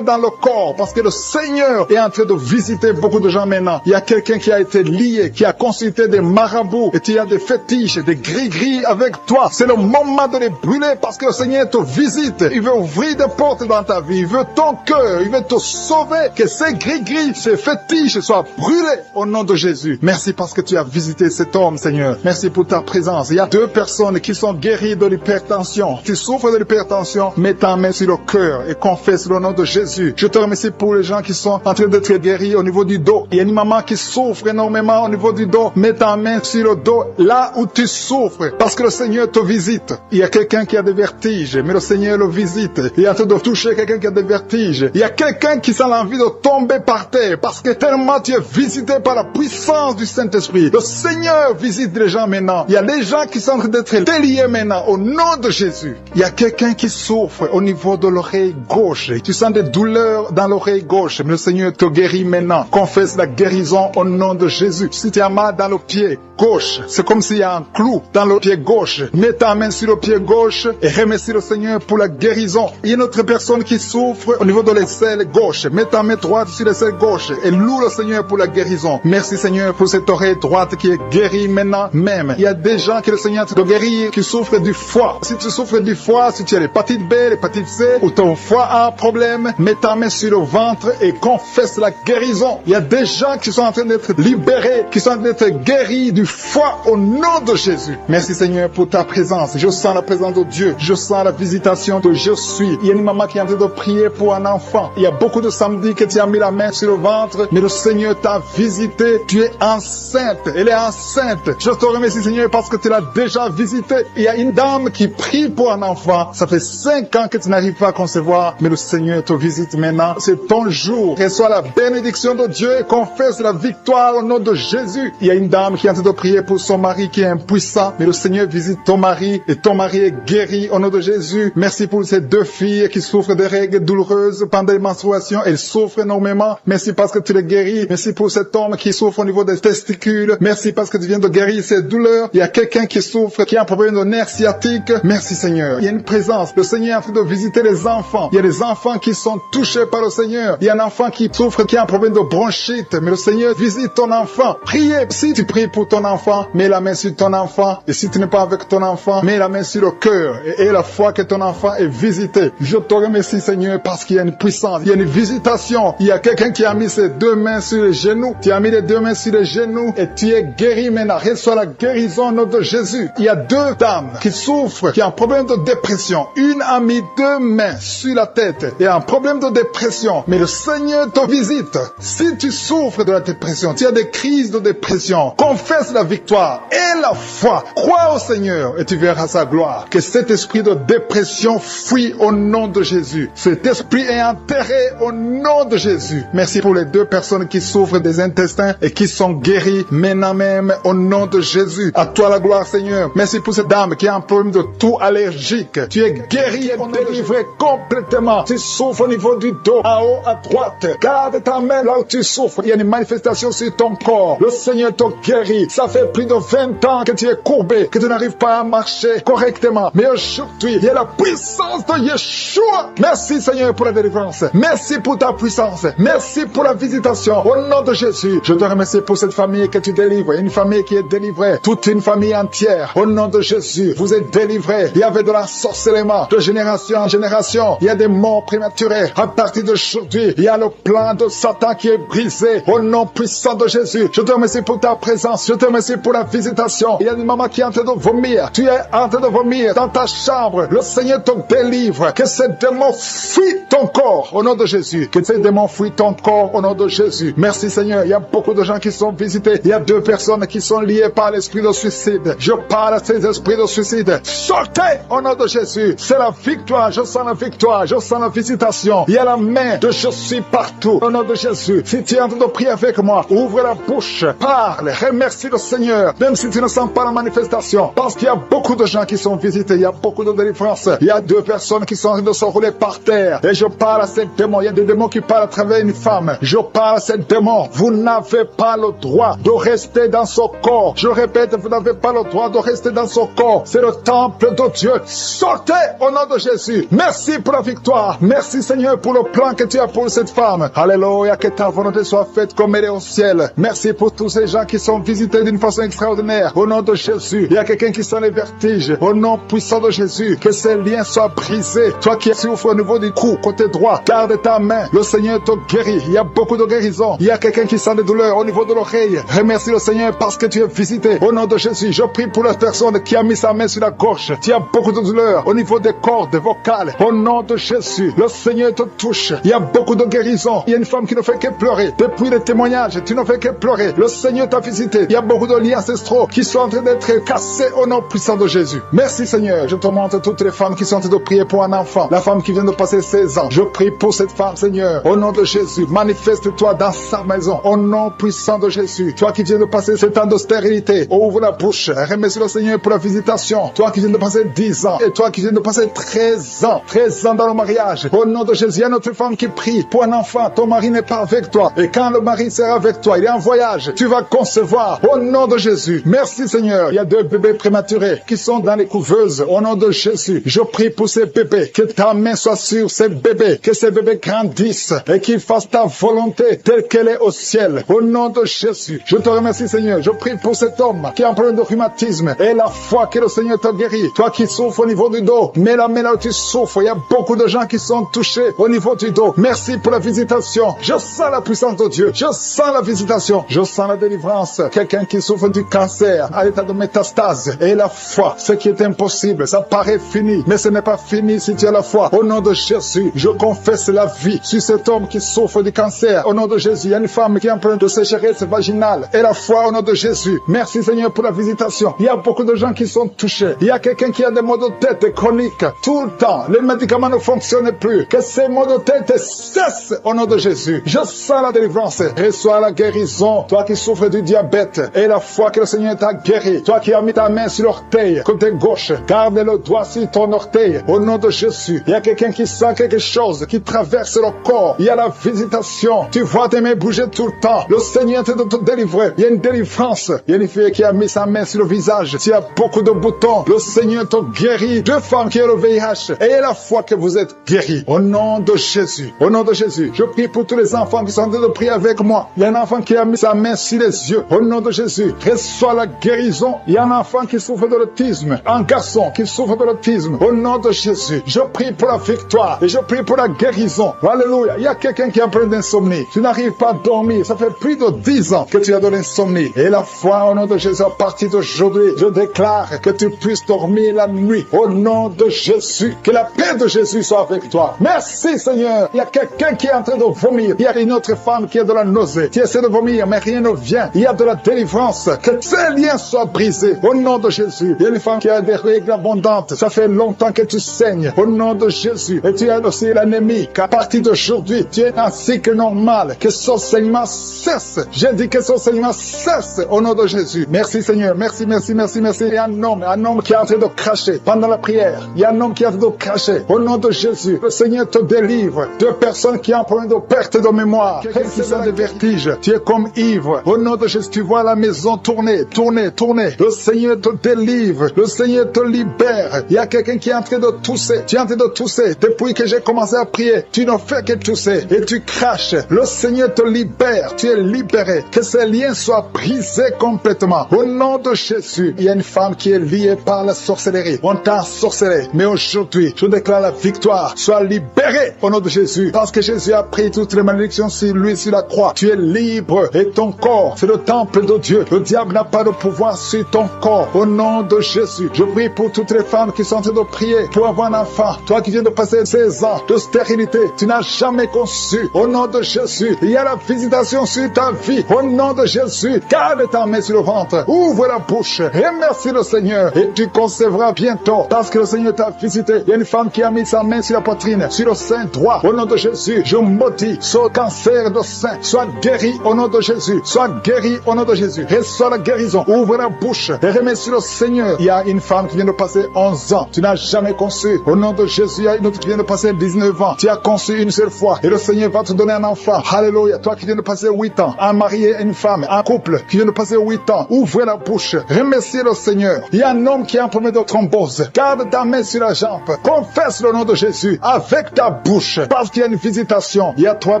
dans le corps parce que le Seigneur est en train de visiter beaucoup de gens maintenant. Il y a quelqu'un qui a été lié, qui a consulté des marabouts et tu as des fétiches, des gris-gris avec toi. C'est le moment de les brûler parce que le Seigneur te visite. Il veut ouvrir des portes dans ta vie. Il veut ton cœur. Il veut te sauver. Que ces gris-gris, ces fétiches soient brûlés au nom de Jésus. Merci parce que tu as visité cet homme, Seigneur. Merci pour ta présence. Il y a 2 personnes qui sont guéries de l'hypertension. Tu souffres de l'hypertension, mets ta ta main sur le cœur et confesse le nom de Jésus. Je te remercie pour les gens qui sont en train d'être guéris au niveau du dos. Il y a une maman qui souffre énormément au niveau du dos. Mets ta main sur le dos, là où tu souffres, parce que le Seigneur te visite. Il y a quelqu'un qui a des vertiges, mais le Seigneur le visite. Il est en train de toucher quelqu'un qui a des vertiges. Il y a quelqu'un qui sent l'envie de tomber par terre, parce que tellement tu es visité par la puissance du Saint-Esprit. Le Seigneur visite les gens maintenant. Il y a des gens qui sont en train d'être déliés maintenant, au nom de Jésus. Il y a quelqu'un qui souffre au niveau de l'oreille gauche. Tu sens des douleurs dans l'oreille gauche, mais le Seigneur te guérit maintenant. Confesse la guérison au nom de Jésus. Si tu as mal dans le pied gauche, c'est comme s'il y a un clou dans le pied gauche. Mets ta main sur le pied gauche et remercie le Seigneur pour la guérison. Il y a une autre personne qui souffre au niveau de l'aisselle gauche. Mets ta main droite sur l'aisselle gauche et loue le Seigneur pour la guérison. Merci Seigneur pour cette oreille droite qui est guérie maintenant même. Il y a des gens que le Seigneur te guérit qui souffrent du foie. Si tu souffres du foie, si tu as l'hépatite B, l'hépatite C, ou ton foie a un problème, mets ta main sur le ventre et confesse la guérison. Il y a des gens qui sont en train d'être libérés, qui sont en train d'être guéris du foie au nom de Jésus. Merci Seigneur pour ta présence. Je sens la présence de Dieu. Je sens la visitation de je suis. Il y a une maman qui est en train de prier pour un enfant. Il y a beaucoup de samedis que tu as mis la main sur le ventre, mais le Seigneur t'a visité. Tu es enceinte. Elle est enceinte. Je te remercie Seigneur parce que tu l'as déjà visité. Il y a une dame qui prie pour un enfant. Ça fait 5 ans que tu n'arrives pas à concevoir, mais le Seigneur te visite maintenant. C'est ton jour. Reçois la bénédiction de Dieu et confesse la victoire au nom de Jésus. Il y a une dame qui est en train de prier pour son mari qui est impuissant, mais le Seigneur visite ton mari et ton mari est guéri au nom de Jésus. Merci pour ces 2 filles qui souffrent de règles douloureuses pendant les menstruations. Elles souffrent énormément. Merci parce que tu les guéris. Merci pour cet homme qui souffre au niveau des testicules. Merci parce que tu viens de guérir ces douleurs. Il y a quelqu'un qui souffre, qui a un problème de nerf sciatique. Merci Seigneur. Il y a une présence. Le Seigneur est en train de visiter les enfants. Il y a des enfants qui sont touchés par le Seigneur. Il y a un enfant qui souffre, qui a un problème de bronchite. Mais le Seigneur visite ton enfant. Priez. Si tu pries pour ton enfant, mets la main sur ton enfant. Et si tu n'es pas avec ton enfant, mets la main sur le cœur. Et la foi que ton enfant est visité. Je te remercie Seigneur parce qu'il y a une puissance. Il y a une visitation. Il y a quelqu'un qui a mis ses 2 mains sur les genoux. Tu as mis les 2 mains sur les genoux et tu es guéri maintenant. Reçois la guérison au nom de Jésus. Il y a 2 dames qui souffrent, qui ont un problème de dépression. Une a mis 2 mains sur la tête et a un problème de dépression. Mais le Seigneur te visite. Si tu souffres de la dépression, tu as des crises de dépression, confesse la victoire et la foi. Crois au Seigneur et tu verras sa gloire. Que cet esprit de dépression fuit au nom de Jésus. Cet esprit est enterré au nom de Jésus. Merci pour les 2 personnes qui souffrent des intestins et qui sont guéries maintenant même au nom de Jésus. À toi la gloire Seigneur. Merci pour cette dame qui a un problème de toux allergique. Tu es guéri et délivré complètement. Tu souffres au niveau du dos, en haut à droite. Garde ta main là où tu souffres. Il y a une manifestation sur ton corps. Le Seigneur te guérit. Ça fait plus de 20 ans que tu es courbé, que tu n'arrives pas à marcher correctement. Mais aujourd'hui, il y a la puissance de Yeshua. Merci Seigneur pour la délivrance. Merci pour ta puissance. Merci pour la visitation. Au nom de Jésus, je te remercie pour cette famille que tu délivres. Une famille qui est délivrée. Toute une famille entière. Au nom de Jésus, vous êtes délivrés. Il y avait de la sorcellement de génération en génération. Il y a des morts prématurées. À partir d'aujourd'hui, il y a le plan de Satan qui est brisé. Au nom puissant de Jésus, je te remercie pour ta présence. Je te remercie pour la visitation. Il y a une maman qui est en train de vomir. Tu es en train de vomir dans ta chambre. Le Seigneur te délivre. Que ces démons fuient ton corps au nom de Jésus. Que ces démons fuient ton corps au nom de Jésus. Merci Seigneur. Il y a beaucoup de gens qui sont visités. Il y a 2 personnes qui sont liées par l'esprit de suicide. Je parle à ces esprits de suicide. Sortez au nom de Jésus. C'est la victoire. Je sens la victoire. Je sens la visitation. Il y a la main de je suis partout au nom de Jésus. Si tu es en train de prier avec moi, ouvre la bouche. Parle. Remercie le Seigneur. Même si tu ne sens pas la manifestation. Parce qu'il y a beaucoup de gens qui sont visités. Il y a beaucoup de délivrances. Il y a 2 personnes qui sont en train de se rouler par terre. Et je parle à ces démons. Il y a des démons qui parlent à travers une femme. Je parle à ces démons. Vous n'avez pas le droit de rester dans ce corps. Je répète, vous n'avez pas le droit de rester dans ce corps. C'est le temple de Dieu. Sortez au nom de Jésus. Merci pour la victoire. Merci Seigneur pour le plan que tu as pour cette femme. Alléluia, que ta volonté soit faite comme elle est au ciel. Merci pour tous ces gens qui sont visités d'une façon extraordinaire. Au nom de Jésus, il y a quelqu'un qui sent les vertiges. Au nom puissant de Jésus, que ces liens soient brisés. Toi qui souffres au niveau du cou, côté droit, garde ta main. Le Seigneur te guérit. Il y a beaucoup de guérisons. Il y a quelqu'un qui sent des douleurs au niveau de l'oreille. Remercie le Seigneur parce que tu es visité. Au nom de Jésus, je prie pour la personne qui a mis sa main sur la gauche. Tu as beaucoup de douleurs au niveau des cordes vocales. vocale. Au nom de Jésus, le Seigneur te touche. Il y a beaucoup de guérison. Il y a une femme qui ne fait que pleurer. Depuis le témoignage, tu ne fais que pleurer. Le Seigneur t'a visité. Il y a beaucoup de liens ancestraux qui sont en train d'être cassés au nom puissant de Jésus. Merci Seigneur. Je te montre toutes les femmes qui sont en train de prier pour un enfant. La femme qui vient de passer 16 ans. Je prie pour cette femme, Seigneur. Au nom de Jésus, manifeste-toi dans sa maison. Au nom puissant de Jésus. Toi qui viens de passer ce temps de stérilité, ouvre la bouche. Remercie le Seigneur pour la visitation. Toi qui viens de passer 10 ans. Et toi qui viens de passer 13 ans. 13 ans dans le mariage. Au nom de Jésus, il y a notre femme qui prie pour un enfant. Ton mari n'est pas avec toi. Et quand le mari sera avec toi, il est en voyage. Tu vas concevoir. Au nom de Jésus. Merci Seigneur. Il y a 2 bébés prématurés qui sont dans les couveuses. Au nom de Jésus. Je prie pour ces bébés. Que ta main soit sur ces bébés. Que ces bébés grandissent. Et qu'ils fassent ta volonté telle qu'elle est au ciel. Au nom de Jésus. Je te remercie Seigneur. Je prie pour cet homme qui est en problème de rhumatisme. Et la foi que le Seigneur t'a guéri. Toi qui souffres au niveau du dos. Mais la main là où tu souffres. Il y a beaucoup de gens qui sont touchés au niveau du dos. Merci pour la visitation. Je sens la puissance de Dieu. Je sens la visitation. Je sens la délivrance. Quelqu'un qui souffre du cancer à l'état de métastase. Et la foi, ce qui est impossible, ça paraît fini. Mais ce n'est pas fini si tu as la foi. Au nom de Jésus, je confesse la vie sur cet homme qui souffre du cancer. Au nom de Jésus, il y a une femme qui est en train de sécheresse vaginale. Et la foi au nom de Jésus. Merci Seigneur pour la visitation. Il y a beaucoup de gens qui sont touchés. Il y a quelqu'un qui a des maux de tête chroniques tout le temps. Les médicaments ne fonctionnent plus. Que ces maux de tête cessent au nom de Jésus. Je sens la délivrance. Reçois la guérison. Toi qui souffres du diabète et la foi que le Seigneur t'a guéri. Toi qui as mis ta main sur l'orteil côté gauche. Garde le doigt sur ton orteil. Au nom de Jésus. Il y a quelqu'un qui sent quelque chose qui traverse le corps. Il y a la visitation. Tu vois tes mains bouger tout le temps. Le Seigneur te délivrer. Il y a une délivrance. Il y a une fille qui a mis sa main sur le visage. Il y a beaucoup de boutons. Le Seigneur te guérit. 2 femmes qui ont le VIH. Ayez la foi que vous êtes guéris. Au nom de Jésus. Au nom de Jésus. Je prie pour tous les enfants qui sont en train de prier avec moi. Il y a un enfant qui a mis sa main sur les yeux. Au nom de Jésus. Reçois la guérison. Il y a un enfant qui souffre de l'autisme. Un garçon qui souffre de l'autisme. Au nom de Jésus. Je prie pour la victoire. Et je prie pour la guérison. Alléluia. Il y a quelqu'un qui a un problème d'insomnie. Tu n'arrives pas à dormir. Ça fait plus de 10 ans que tu as de l'insomnie. Et la foi au nom de Jésus, à partir d'aujourd'hui, je déclare que tu puisses dormir la nuit. Au nom de Jésus. Que la paix de Jésus soit avec toi. Merci Seigneur. Il y a quelqu'un qui est en train de vomir. Il y a une autre femme qui a de la nausée. Tu essaies de vomir, mais rien ne vient. Il y a de la délivrance. Que ces liens soient brisés. Au nom de Jésus. Il y a une femme qui a des règles abondantes. Ça fait longtemps que tu saignes. Au nom de Jésus. Et tu as aussi l'anémie. Qu'à partir d'aujourd'hui, tu es un cycle normal. Que son saignement cesse. J'ai dit que son saignement cesse. Au nom de Jésus. Merci Seigneur. Merci, merci, merci, merci. Il y a un homme qui est en train de cracher pendant la prière. Il y a un homme qui est en train de cracher. Au nom de Jésus. Le Seigneur te délivre. 2 personnes qui ont un problème de perte de mémoire. Qui sont des vertiges. Tu es comme ivre. Au nom de Jésus, tu vois la maison tourner, tourner, tourner. Le Seigneur te délivre. Le Seigneur te libère. Il y a quelqu'un qui est en train de tousser. Tu es en train de tousser. Depuis que j'ai commencé à prier, tu ne fais que tousser. Et tu craches. Le Seigneur te libère. Tu es libéré. Que ces liens soient brisés complètement. Au nom de Jésus, il y a une femme qui est liée par la sorcellerie. On t'a ensorcelé. Mais aujourd'hui, je déclare la victoire. Sois libéré au nom de Jésus. Parce que Jésus a pris toutes les malédictions sur lui, sur la croix. Tu es libre. Et ton corps, c'est le temple de Dieu. Le diable n'a pas de pouvoir sur ton corps. Au nom de Jésus, je prie pour toutes les femmes qui sont en train de prier pour avoir un enfant. Toi qui viens de passer 16 ans de stérilité, tu n'as jamais conçu. Au nom de Jésus, il y a la visitation sur ta vie. Au nom de Jésus, garde ta main sur le ventre. Ouvre la bouche. Remercie le Seigneur. Et tu concevras bientôt. Parce que le Seigneur t'a visité. Il y a une femme qui a mis sa main sur la poitrine, sur le sein droit. Au nom de Jésus, je maudis ce cancer de sein. Sois guéri au nom de Jésus. Sois guéri au nom de Jésus. Reçois la guérison. Ouvre la bouche. Et remercie le Seigneur. Il y a une femme qui vient de passer 11 ans. Tu n'as jamais conçu. Au nom de Jésus, il y a une autre qui vient de passer 19 ans. Tu as conçu une seule fois. Et le Seigneur va te donner un enfant. Alléluia. Toi qui viens de passer 8 ans. Un mari et une femme. Un couple qui vient de passer 8 ans. Ouvre la bouche. Remercie le Seigneur. Il y a un homme qui a un problème de thrombose. Garde ta main sur la jambe. Confesse le nom de Jésus avec ta bouche. Parce qu'il y a une visitation. Il y a 3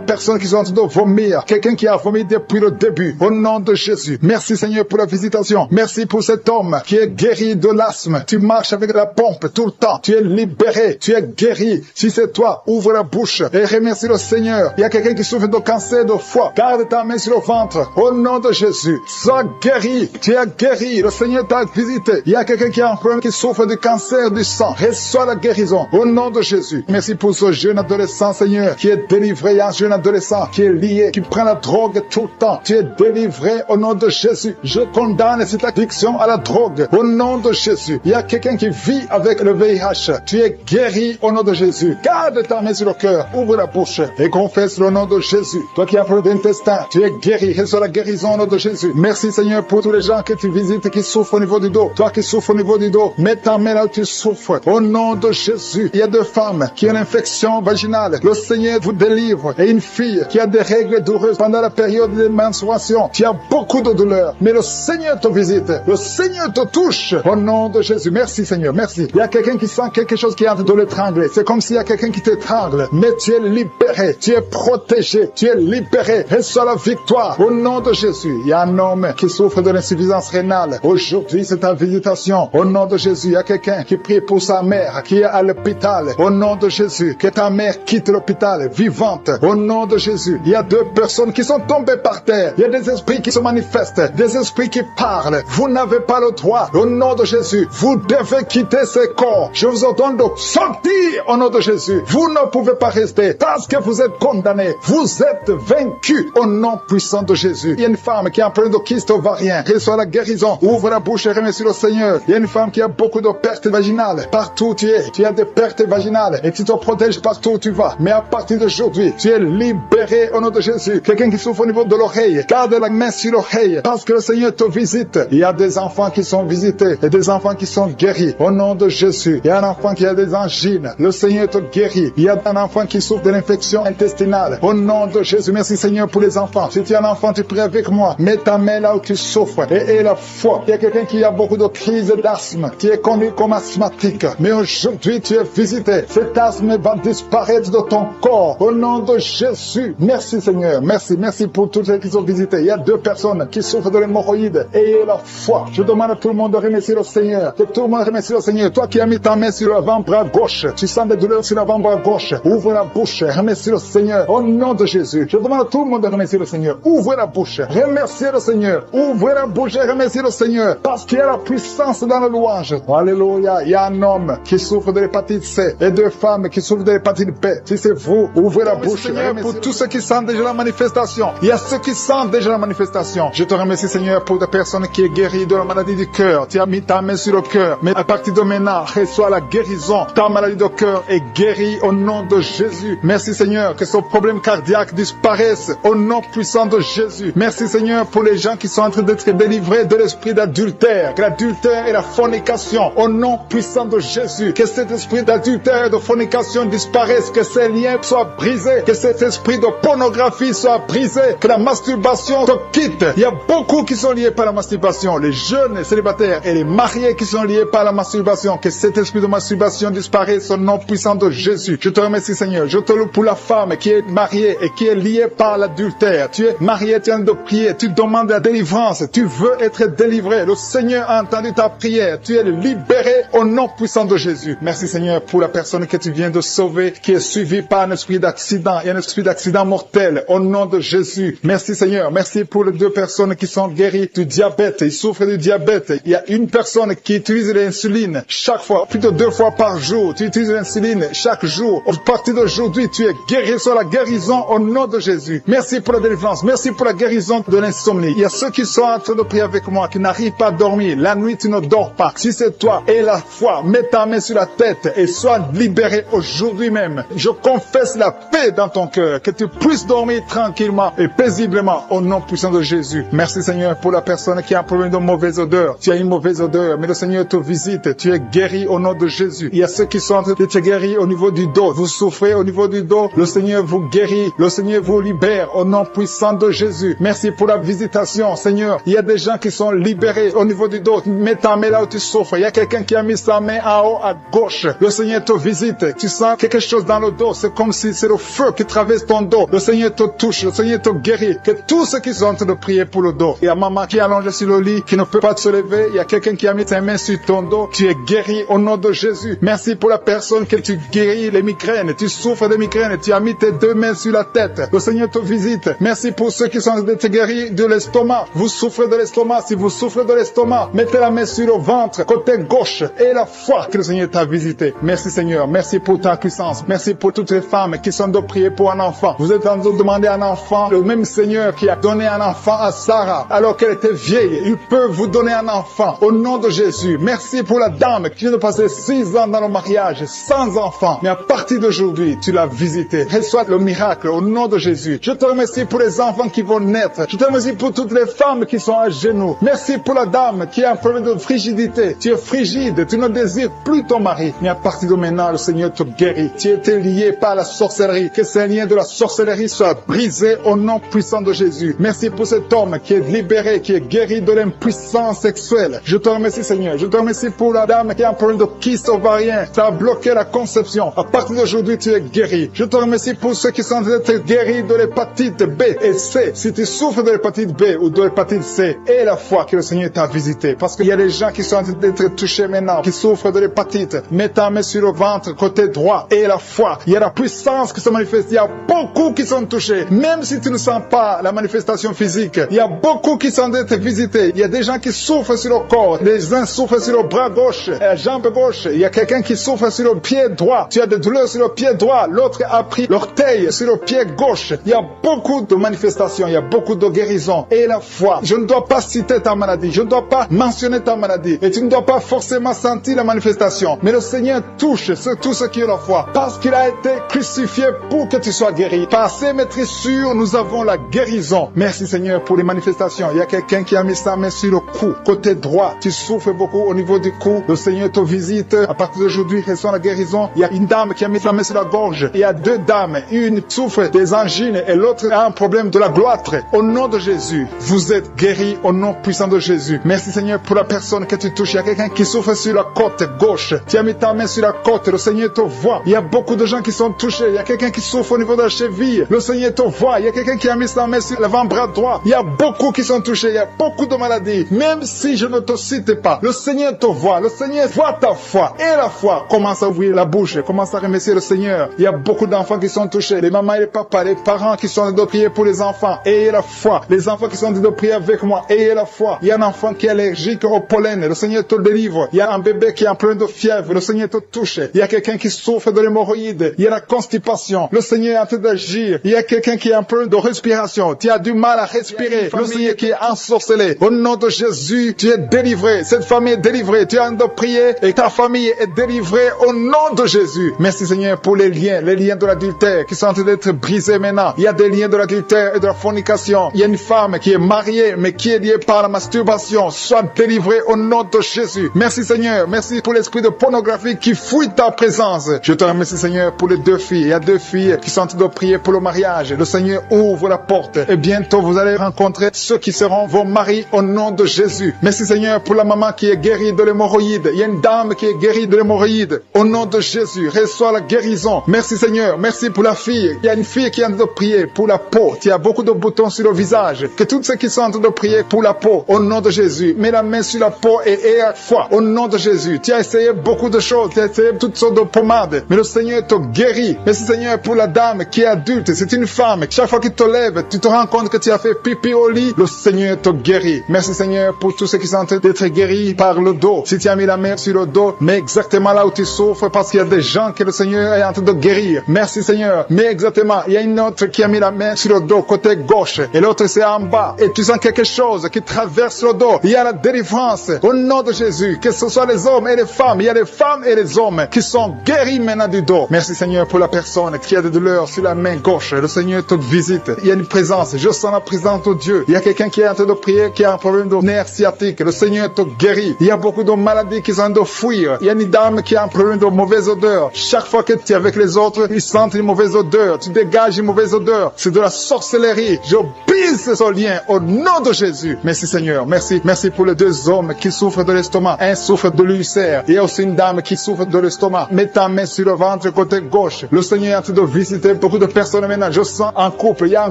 personnes qui sont en train de vomir. Quelqu'un qui a vomi depuis le début. Au nom de Jésus. Merci Seigneur pour la visitation. Merci pour cet homme qui est guéri de l'asthme. Tu marches avec la pompe tout le temps. Tu es libéré. Tu es guéri. Si c'est toi, ouvre la bouche et remercie le Seigneur. Il y a quelqu'un qui souffre de cancer de foie. Garde ta main sur le ventre. Au nom de Jésus. Sois guéri. Tu es guéri. Le Seigneur t'a visité. Il y a quelqu'un qui a un problème qui souffre du cancer du sang. Reçois la guérison. guérison. Au nom de Jésus. Merci pour ce jeune adolescent, Seigneur, qui est délivré, un jeune adolescent qui est lié, qui prend la drogue tout le temps. Tu es délivré au nom de Jésus. Je condamne cette addiction à la drogue. Au nom de Jésus. Il y a quelqu'un qui vit avec le VIH. Tu es guéri au nom de Jésus. Garde ta main sur le cœur. Ouvre la bouche et confesse le nom de Jésus. Toi qui as un problème d'intestin, tu es guéri. Reçois la guérison au nom de Jésus. Merci Seigneur pour tous les gens que tu visites qui souffrent au niveau du dos. Toi qui souffres au niveau du dos, mets ta main là où tu souffres. Au nom de Jésus. Il y a deux femmes qui ont une infection vaginale. Le Seigneur vous délivre. Et une fille qui a des règles douloureuses pendant la période de menstruation. Tu as beaucoup de douleurs. Mais le Seigneur te visite. Le Seigneur te touche. Au nom de Jésus. Merci Seigneur. Merci. Il y a quelqu'un qui sent quelque chose qui est en train de l'étrangler. C'est comme s'il y a quelqu'un qui t'étrangle. Mais tu es libéré. Tu es protégé. Tu es libéré. Reçois la victoire. Au nom de Jésus. Il y a un homme qui souffre de l'insuffisance rénale. Aujourd'hui, c'est ta visitation. Au nom de Jésus. Il y a quelqu'un qui prie pour sa mère qui est à l'hôpital. Au nom de Jésus. Que ta mère quitte l'hôpital vivante. Au nom de Jésus. Il y a deux personnes qui sont tombées par terre. Il y a des esprits qui se manifestent. Des esprits qui parlent. Vous n'avez pas le droit. Au nom de Jésus. Vous devez quitter ces corps. Je vous ordonne de sortir au nom de Jésus. Vous ne pouvez pas rester parce que vous êtes condamnés. Vous êtes vaincus au nom puissant de Jésus. Il y a une femme qui a un problème de kyste ovarien. Reçoit la guérison. Ouvre la bouche et remercie le Seigneur. Il y a une femme qui a beaucoup de pertes vaginales. Partout où tu es, tu as des pertes vaginales et tu te protèges partout où tu vas. Mais à partir d'aujourd'hui, tu es libéré au nom de Jésus. Quelqu'un qui souffre au niveau de l'oreille, garde la main sur l'oreille parce que le Seigneur te visite. Il y a des enfants qui sont visités et des enfants qui sont guéris au nom de Jésus. Il y a un enfant qui a des angines. Le Seigneur te guérit. Il y a un enfant qui souffre de l'infection intestinale. Au nom de Jésus. Merci Seigneur pour les enfants. Si tu es un enfant, tu pries avec moi. Mets ta main là où tu souffres et aie la foi. Il y a quelqu'un qui a beaucoup de crises d'asthme, qui est connu comme asthmatique. Mais aujourd'hui, tu es visité. Cet asthme va disparaître de ton corps. Au nom de Jésus. Merci Seigneur. Merci. Merci pour tous ceux qui sont visités. Il y a deux personnes qui souffrent de l'hémorroïde. Ayez la foi. Je demande à tout le monde de remercier le Seigneur. Que tout le monde remercie le Seigneur. Toi qui as mis ta main sur l'avant-bras gauche, tu sens des douleurs sur l'avant-bras gauche. Ouvre la bouche. Remercie le Seigneur. Au nom de Jésus. Je demande à tout le monde de remercier le Seigneur. Ouvre la bouche. Remerciez le Seigneur. Ouvre la bouche et remerciez le Seigneur. Parce qu'il y a la puissance dans la louange. Alléluia. Il y a un homme qui souffre de l'hépatite C et deux femmes qui souffrent de l'hépatite B. Si c'est vous, ouvrez la bouche. Seigneur, pour tous ceux qui sentent déjà la manifestation. Il y a ceux qui sentent déjà la manifestation. Je te remercie Seigneur pour des personnes qui est guéries de la maladie du cœur. Tu as mis ta main sur le cœur. Mais à partir de maintenant, reçois la guérison. Ta maladie de cœur est guérie au nom de Jésus. Merci Seigneur que ce problème cardiaque disparaisse au nom puissant de Jésus. Merci Seigneur pour les gens qui sont en train d'être délivrés de l'esprit d'adultère. Que l'adultère et la fornication au nom puissant de Jésus. Que cet esprit d'adultère et de fornication disparaisse. Que ces liens soient brisés. Que cet esprit de pornographie soit brisé. Que la masturbation te quitte. Il y a beaucoup qui sont liés par la masturbation. Les jeunes célibataires et les mariés qui sont liés par la masturbation. Que cet esprit de masturbation disparaisse au nom puissant de Jésus. Je te remercie Seigneur. Je te loue pour la femme qui est mariée et qui est liée par l'adultère. Tu es marié, tu es en train de prier. Tu demandes la délivrance. Tu veux être délivré. Le Seigneur a entendu ta prière. Tu es libéré au nom puissant de Jésus. Merci Seigneur pour la personne que tu viens de sauver qui est suivie par un esprit d'accident et un esprit d'accident mortel au nom de Jésus. Merci Seigneur. Merci pour les deux personnes qui sont guéries du diabète. Ils souffrent du diabète. Il y a une personne qui utilise l'insuline chaque fois, plus de 2 fois par jour. Tu utilises l'insuline chaque jour. À partir d'aujourd'hui, tu es guéri sur la guérison au nom de Jésus. Merci pour la délivrance. Merci pour la guérison de l'insomnie. Il y a ceux qui sont en train de prier avec moi, qui n'arrivent pas à dormir. La nuit, tu ne dors pas. Si c'est toi, aie la foi. Mets ta main sur la tête et sois libéré aujourd'hui même. Je confesse la paix dans ton cœur. Que tu puisses dormir tranquillement et paisiblement au nom puissant de Jésus. Merci Seigneur pour la personne qui a un problème de mauvaise odeur. Tu as une mauvaise odeur, mais le Seigneur te visite. Tu es guéri au nom de Jésus. Il y a ceux qui sont en train de te guérir au niveau du dos. Vous souffrez au niveau du dos. Le Seigneur vous guérit. Le Seigneur vous libère au nom puissant de Jésus. Merci pour la visitation, Seigneur. Il y a des gens qui sont libérés au niveau du dos. Mets ta main là où tu souffres. Il y a quelqu'un qui a mis sa main en haut à gauche. Le Seigneur te visite. Tu sens quelque chose dans le dos. C'est comme si c'est le feu qui traverse ton dos. Le Seigneur te touche. Le Seigneur te guérit. Que tous ceux qui sont en train de prier pour le dos. Il y a maman qui est allongée sur le lit, qui ne peut pas se lever. Il y a quelqu'un qui a mis sa main sur ton dos. Tu es guéri au nom de Jésus. Merci pour la personne que tu guéris les migraines. Tu souffres de migraines. Tu as mis tes 2 mains sur la tête. Le Seigneur te visite. Merci pour ceux qui sont en train de te guérir de l'estomac. Vous souffrez de l'estomac. Si vous souffrez de l'estomac, mettez la main sur le ventre, côté gauche. Et la foi que le Seigneur t'a visité. visiter. Merci Seigneur, merci pour ta puissance. Merci pour toutes les femmes qui sont de prier pour un enfant. Vous êtes en train de demander un enfant, le même Seigneur qui a donné un enfant à Sarah alors qu'elle était vieille. Il peut vous donner un enfant au nom de Jésus. Merci pour la dame qui vient de passer 6 ans dans le mariage sans enfant. Mais à partir d'aujourd'hui, tu l'as visité. Reçois le miracle au nom de Jésus. Je te remercie pour les enfants qui vont naître. Je te remercie pour toutes les femmes qui sont à genoux. Merci pour la dame qui a un problème de frigidité. Tu es frigide, tu ne désires plus ton mari. Mais à partir de maintenant, le Seigneur te guérit. Tu étais lié par la sorcellerie. Que ces liens de la sorcellerie soient brisés au nom puissant de Jésus. Merci pour cet homme qui est libéré, qui est guéri de l'impuissance sexuelle. Je te remercie Seigneur. Je te remercie pour la dame qui a un problème de kyste ovarien. Ça a bloqué la conception. À partir d'aujourd'hui, tu es guéri. Je te remercie pour ceux qui sont d'être guéris de l'hépatite B et C. Si tu souffres de l'hépatite B ou de l'hépatite C, et la foi que le Seigneur t'a visité. Parce qu'il y a des gens qui sont en train d'être touchés maintenant, qui souffrent de l'hépatite. Mets ta main sur le ventre, côté droit, et la foi. Il y a la puissance qui se manifeste. Il y a beaucoup qui sont touchés. Même si tu ne sens pas la manifestation physique, il y a beaucoup qui sont d'être visités. Il y a des gens qui souffrent sur le corps. Les uns souffrent sur le bras gauche, la jambe gauche. Il y a quelqu'un qui souffre sur le pied droit. Tu as des douleurs sur le pied droit. L'autre a pris l'orteil sur le pied gauche. Il y a beaucoup de manifestations. Il y a beaucoup de guérisons. Et la foi. Je ne dois pas citer ta maladie. Je ne dois pas mentionner ta maladie. Et tu ne dois pas forcément sentir la manifestation. Mais le Seigneur touche tout ce qui est la foi. Parce qu'il a été crucifié pour que tu sois guéri. Par ses maîtrissures, nous avons la guérison. Merci Seigneur pour les manifestations. Il y a quelqu'un qui a mis sa main sur le cou. Côté droit, tu souffres beaucoup au niveau du cou. Le Seigneur te visite. À partir d'aujourd'hui, reçois la guérison. Il y a une dame qui a mis sa main sur la gorge. Il y a 2 dames. Une souffre des angines et l'autre a un problème de la gloître. Au nom de Jésus, vous êtes guéris au nom puissant de Jésus. Merci Seigneur pour la personne que tu touches. Il y a quelqu'un qui souffre sur la côte gauche. Tu as mis ta main sur la côte. Le Seigneur te voit. Il y a beaucoup de gens qui sont touchés. Il y a quelqu'un qui souffre au niveau de la cheville. Le Seigneur te voit. Il y a quelqu'un qui a mis sa main sur l'avant-bras droit. Il y a beaucoup qui sont touchés. Il y a beaucoup de maladies. Même si je ne te cite pas, le Seigneur te voit. Le Seigneur voit ta foi. Et la foi commence à ouvrir la bouche. Commence à remercier le Seigneur. Il y a beaucoup d'enfants qui sont touchés. Les mamans et les papas, les parents qui sont en train de prier pour les enfants. Ayez la foi. Les enfants qui sont en train de prier avec moi. Ayez la foi. Il y a un enfant qui est allergique au pollen. Le Seigneur te délivre. Il y a un bébé qui est en plein de fièvre. Le Seigneur te touche. Il y a quelqu'un qui souffre de l'hémorroïde. Il y a la constipation. Le Seigneur est en train d'agir. Il y a quelqu'un qui a un problème de respiration. Tu as du mal à respirer. Le Seigneur qui est ensorcelé. Au nom de Jésus, tu es délivré. Cette famille est délivrée. Tu es en train de prier et ta famille est délivrée au nom de Jésus. Merci Seigneur pour les liens de l'adultère qui sont en train d'être brisés maintenant. Il y a des liens de l'adultère et de la fornication. Il y a une femme qui est mariée mais qui est liée par la masturbation. Sois délivrée au nom de Jésus. Merci Seigneur. Merci pour l'esprit de pornographie qui fouille ta présence. Je te remercie Seigneur pour les 2 filles. Il y a 2 filles qui sont en train de prier pour le mariage. Le Seigneur ouvre la porte et bientôt vous allez rencontrer ceux qui seront vos maris au nom de Jésus. Merci Seigneur pour la maman qui est guérie de l'hémorroïde. Il y a une dame qui est guérie de l'hémorroïde. Au nom de Jésus, reçois la guérison. Merci Seigneur. Merci pour la fille. Il y a une fille qui est en train de prier pour la peau. Il y a beaucoup de boutons sur le visage. Que tous ceux qui sont en train de prier pour la peau, au nom de Jésus, mets la main sur la peau et aie la foi. Au nom de Jésus. Tu as essayé beaucoup de choses. Tu as essayé toutes sortes de pommades. Mais le Seigneur te guérit. Merci Seigneur pour la dame qui est adulte. C'est une femme. Chaque fois qu'il te lève, tu te rends compte que tu as fait pipi au lit. Le Seigneur te guérit. Merci Seigneur pour tous ceux qui sont en train d'être guéris par le dos. Si tu as mis la main sur le dos, mets exactement là où tu souffres parce qu'il y a des gens que le Seigneur est en train de guérir. Merci Seigneur. Mais exactement, il y a une autre qui a mis la main sur le dos côté gauche et l'autre c'est en bas. Et tu sens quelque chose qui traverse le dos. Il y a la délivrance au nom de Jésus. Que ce soit les hommes et les femmes. Il y a les femmes et les hommes qui sont guéris maintenant du dos. Merci Seigneur pour la personne qui a des douleurs sur la main gauche. Le Seigneur te visite. Il y a une présence. Je sens la présence de Dieu. Il y a quelqu'un qui est en train de prier qui a un problème de nerf sciatique. Le Seigneur te guérit. Il y a beaucoup de maladies qui sont en train de fuir. Il y a une dame qui a un problème de mauvaise odeur. Chaque fois que tu es avec les autres, ils sentent une mauvaise odeur. Tu dégages une mauvaise odeur. C'est de la sorcellerie. Je brise ce lien au nom de Jésus. Merci Seigneur. Merci. Merci pour les 2 hommes qui souffrent de l'estomac. Un souffre de l'ulcère. Il y a aussi une dame qui souffre de l'estomac. Mets ta main sur le ventre côté gauche. Le Seigneur est en train de visiter beaucoup de personnes maintenant. Je sens un couple. Il y a un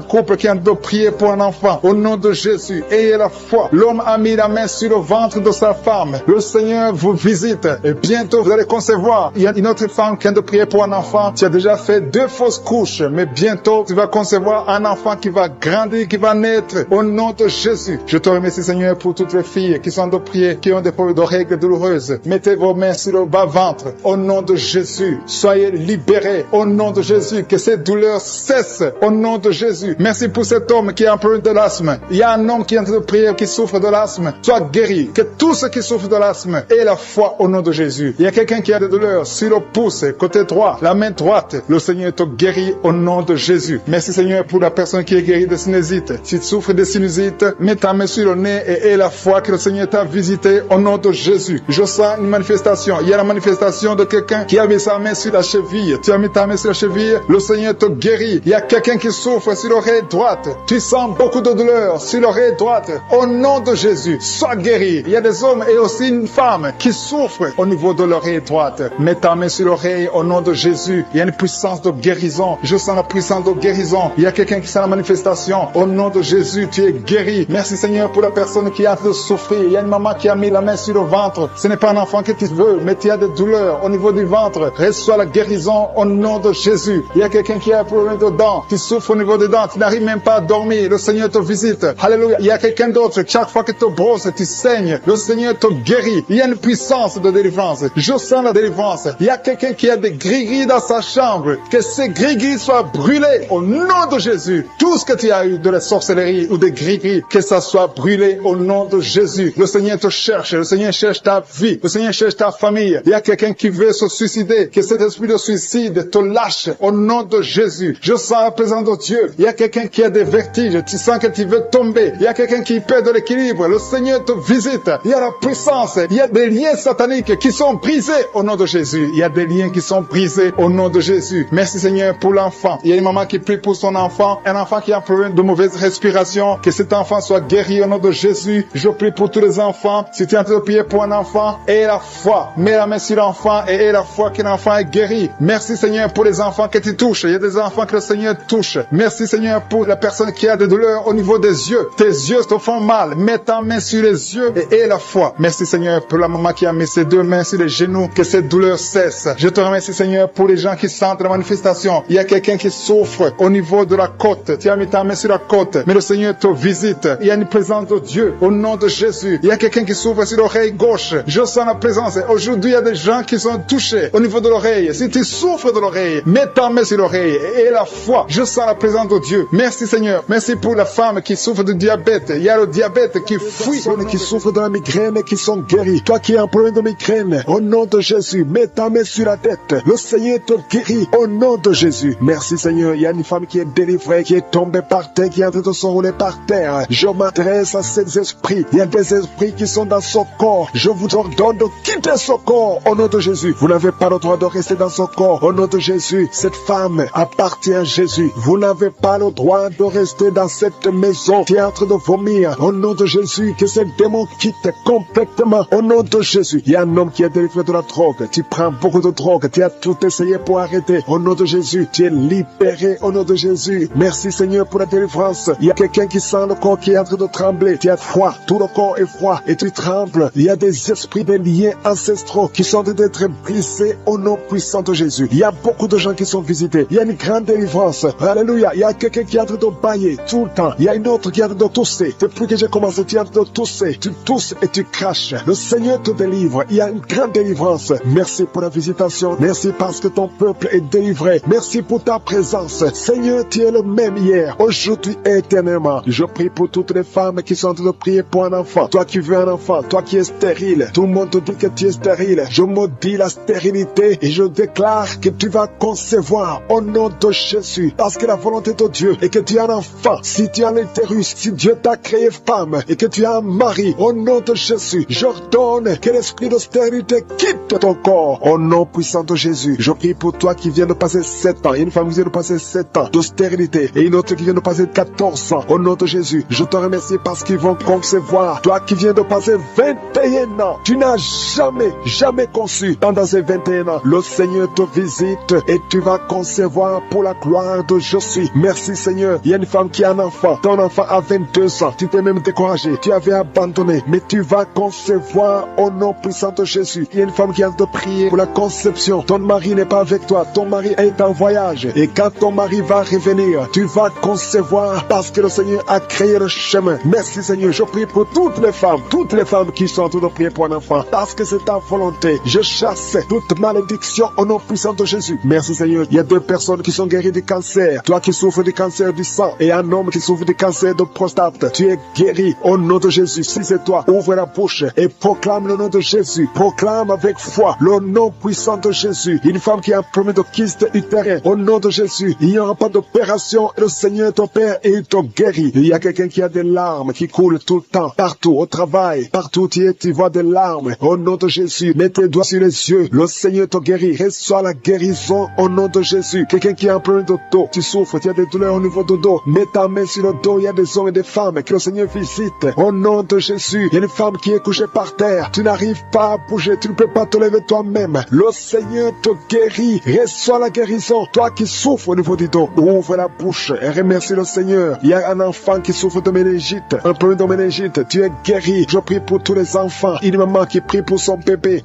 couple qui est en train de prier pour un enfant. Au nom de Jésus. Ayez la foi. L'homme a mis la main sur le ventre de sa femme. Le Seigneur vous visite. Et bientôt vous allez concevoir. Il y a une autre femme qui est en train de prier pour un enfant. Tu as déjà fait 2 fausses couches. Mais bientôt tu vas concevoir un enfant qui va grandir, qui va naître. Au nom de Jésus. Je te remercie Seigneur pour toutes les filles qui sont en train de prier, qui ont des problèmes de règles douloureuses. Mettez vos mains sur le bas bas-ventre. Au nom de Jésus, soyez libérés. Au nom de Jésus, que ces douleurs cessent. Au nom de Jésus. Merci pour cet homme qui a un problème de l'asthme. Il y a un homme qui est en train de prier, qui souffre de l'asthme. Sois guéri. Que tous ceux qui souffrent de l'asthme aient la foi au nom de Jésus. Il y a quelqu'un qui a des douleurs sur le pouce, côté droit, la main droite. Le Seigneur te guérit au nom de Jésus. Merci Seigneur pour la personne qui est guérie de sinusite. Si tu souffres de sinusite, mets ta main sur le nez et aie la foi que le Seigneur t'a visité au nom de Jésus. Je sens une manifestation. Il y a la manifestation de quelqu'un qui a mis sa main sur la cheville. Tu as mis ta main sur la cheville, le Seigneur te guérit. Il y a quelqu'un qui souffre sur l'oreille droite. Tu sens beaucoup de douleur sur l'oreille droite. Au nom de Jésus, sois guéri. Il y a des hommes et aussi une femme qui souffrent au niveau de l'oreille droite. Mets ta main sur l'oreille au nom de Jésus. Il y a une puissance de guérison. Je sens la puissance de guérison. Il y a quelqu'un qui sent la manifestation. Au nom de Jésus, tu es guéri. Merci Seigneur pour la personne qui a de souffrir. Il y a une maman qui a mis la main sur le ventre. Ce n'est pas un enfant que tu veux, mais tu as des douleurs au niveau du ventre. Reçois la guérison au nom de Jésus. Il y a quelqu'un qui a un problème de dents. Tu souffres au niveau des dents. Tu n'arrives même pas à dormir. Le Seigneur te visite. Alléluia. Il y a quelqu'un d'autre. Chaque fois que tu te brosses, tu saignes. Le Seigneur te guérit. Il y a une puissance de délivrance. Je sens la délivrance. Il y a quelqu'un qui a des gris-gris dans sa chambre. Que ces gris-gris soient brûlés au nom de Jésus. Tout ce que tu as eu de la sorcellerie ou des gris-gris, que ça soit brûlé au nom de Jésus. Le Seigneur te cherche. Le Seigneur cherche ta vie. Le Seigneur cherche ta famille. Il y a quelqu'un qui veut se suicider. Que cet esprit de suicide te lâche au nom de Jésus. Je sens la présence de Dieu. Il y a quelqu'un qui a des vertiges. Tu sens que tu veux tomber. Il y a quelqu'un qui perd de l'équilibre. Le Seigneur te visite. Il y a la puissance. Il y a des liens sataniques qui sont brisés au nom de Jésus. Il y a des liens qui sont brisés au nom de Jésus. Merci Seigneur pour l'enfant. Il y a une maman qui prie pour son enfant. Un enfant qui a un problème de mauvaise respiration. Que cet enfant soit guéri au nom de Jésus. Je prie pour tous les enfants. Si tu es en train de prier pour un enfant, aie la foi. Mets la main sur l'enfant et aie la foi que l'enfant est guéri. Merci Seigneur pour les enfants que tu touches. Il y a des enfants que le Seigneur touche. Merci Seigneur pour la personne qui a des douleurs au niveau des yeux. Tes yeux te font mal. Mets ta main sur les yeux et aie la foi. Merci Seigneur pour la maman qui a mis ses deux mains sur les genoux. Que cette douleur cesse. Je te remercie Seigneur pour les gens qui sentent la manifestation. Il y a quelqu'un qui souffre au niveau de la côte. Tu as mis ta main sur la côte. Mais le Seigneur te visite. Il y a une présence de Dieu au nom de Jésus. Il y a quelqu'un qui souffre sur l'oreille gauche. Je sens la présence. Aujourd'hui, il y a des gens qui sont touchés au niveau de l'oreille. Si tu souffres de l'oreille, mets ta main sur l'oreille et aie la foi. Je sens la présence de Dieu. Merci Seigneur. Merci pour la femme qui souffre de diabète. Il y a le diabète qui fuit. Personnes qui souffrent de la migraine et qui sont guéries. Toi qui as un problème de migraine, au nom de Jésus, mets ta main sur la tête. Le Seigneur te guérit au nom de Jésus. Merci Seigneur. Il y a une femme qui est délivrée, qui est tombée par terre, qui est en train de s'enrouler par terre. Je m'adresse à ces esprits. Il y a des esprits qui sont dans son corps. Je vous ordonne de quitter son corps au nom de Jésus. Vous n'avez pas le droit de rester dans son corps au nom de Jésus. Cette femme appartient à Jésus. Vous n'avez pas le droit de rester dans cette maison qui est en train de vomir au nom de Jésus. Que ce démon quitte complètement au nom de Jésus. Il y a un homme qui est délivré de la drogue. Tu prends beaucoup de drogue. Tu as tout essayé pour arrêter au nom de Jésus. Tu es libéré au nom de Jésus. Merci Seigneur pour la délivrance. Il y a quelqu'un qui sent le corps qui est en train de trembler. Tu as froid. Tout le corps est froid et tu trembles. Il y a des esprits, des liens ancestraux qui sont en train d'être brisés au nom puissant de Jésus. Il y a beaucoup de gens qui sont visités. Il y a une grande délivrance. Alléluia. Il y a quelqu'un qui est en train de bailler tout le temps. Il y a une autre qui est en train de tousser. Depuis que j'ai commencé, tu es en train de tousser. Tu tousses et tu craches. Le Seigneur te délivre. Il y a une grande délivrance. Merci pour la visitation. Merci parce que ton peuple est délivré. Merci pour ta présence. Seigneur, tu es le même hier, aujourd'hui et éternellement. Je prie pour toutes les femmes qui sont en train de prier pour un enfant. Toi qui veux un enfant, toi qui es stérile. Tout le monde te dit que tu es stérile. Je maudis la stérilité et je déclare que tu vas concevoir au nom de Jésus. Parce que la volonté de Dieu est que tu as un enfant. Si tu as l'utérus, si Dieu t'a créé femme et que tu as un mari, au nom de Jésus, j'ordonne que l'esprit de stérilité quitte ton corps. Au nom puissant de Jésus, je prie pour toi qui viens de passer 7 ans. Il y a une femme qui vient de passer 7 ans de stérilité et une autre qui vient de passer 14 ans. Au nom de Jésus, je te remercie parce qu'ils vont concevoir. Toi qui viens de passer 21 ans, tu n'as jamais conçu. Pendant ces 21 ans, le Seigneur te visite et tu vas concevoir pour la gloire de Jésus. Merci Seigneur. Il y a une femme qui a un enfant. Ton enfant a 22 ans. Tu t'es même découragé. Tu avais abandonné. Mais tu vas concevoir au nom puissant de Jésus. Il y a une femme qui a de prier pour la conception. Ton mari n'est pas avec toi. Ton mari est en voyage. Et quand ton mari va revenir, tu vas concevoir parce que le Seigneur a créé le chemin. Merci Seigneur. Je prie pour toutes les femmes qui sont en train de prier pour un enfant. Parce que c'est ta volonté. santé. Je chasse toute malédiction au nom puissant de Jésus. Merci Seigneur. Il y a 2 personnes qui sont guéries du cancer. Toi qui souffres du cancer du sang et un homme qui souffre du cancer de prostate. Tu es guéri au nom de Jésus. Si c'est toi, ouvre la bouche et proclame le nom de Jésus. Proclame avec foi le nom puissant de Jésus. Une femme qui a un problème de kyste utérin. Au nom de Jésus, il n'y aura pas d'opération. Le Seigneur ton Père et il te guérit. Il y a quelqu'un qui a des larmes qui coulent tout le temps. Partout, au travail, partout où tu es, tu vois des larmes. Au nom de Jésus, mets tes doigts sur les yeux. Le Seigneur te guérit. Reçois la guérison au nom de Jésus. Quelqu'un qui a un problème de dos, tu souffres, tu as des douleurs au niveau du dos. Mets ta main sur le dos. Il y a des hommes et des femmes que le Seigneur visite. Au nom de Jésus, il y a une femme qui est couchée par terre. Tu n'arrives pas à bouger, tu ne peux pas te lever toi-même. Le Seigneur te guérit. Reçois la guérison. Toi qui souffres au niveau du dos, ouvre la bouche et remercie le Seigneur. Il y a un enfant qui souffre de méningite, un problème de méningite. Tu es guéri. Je prie pour tous les enfants. Une maman qui prie pour son bébé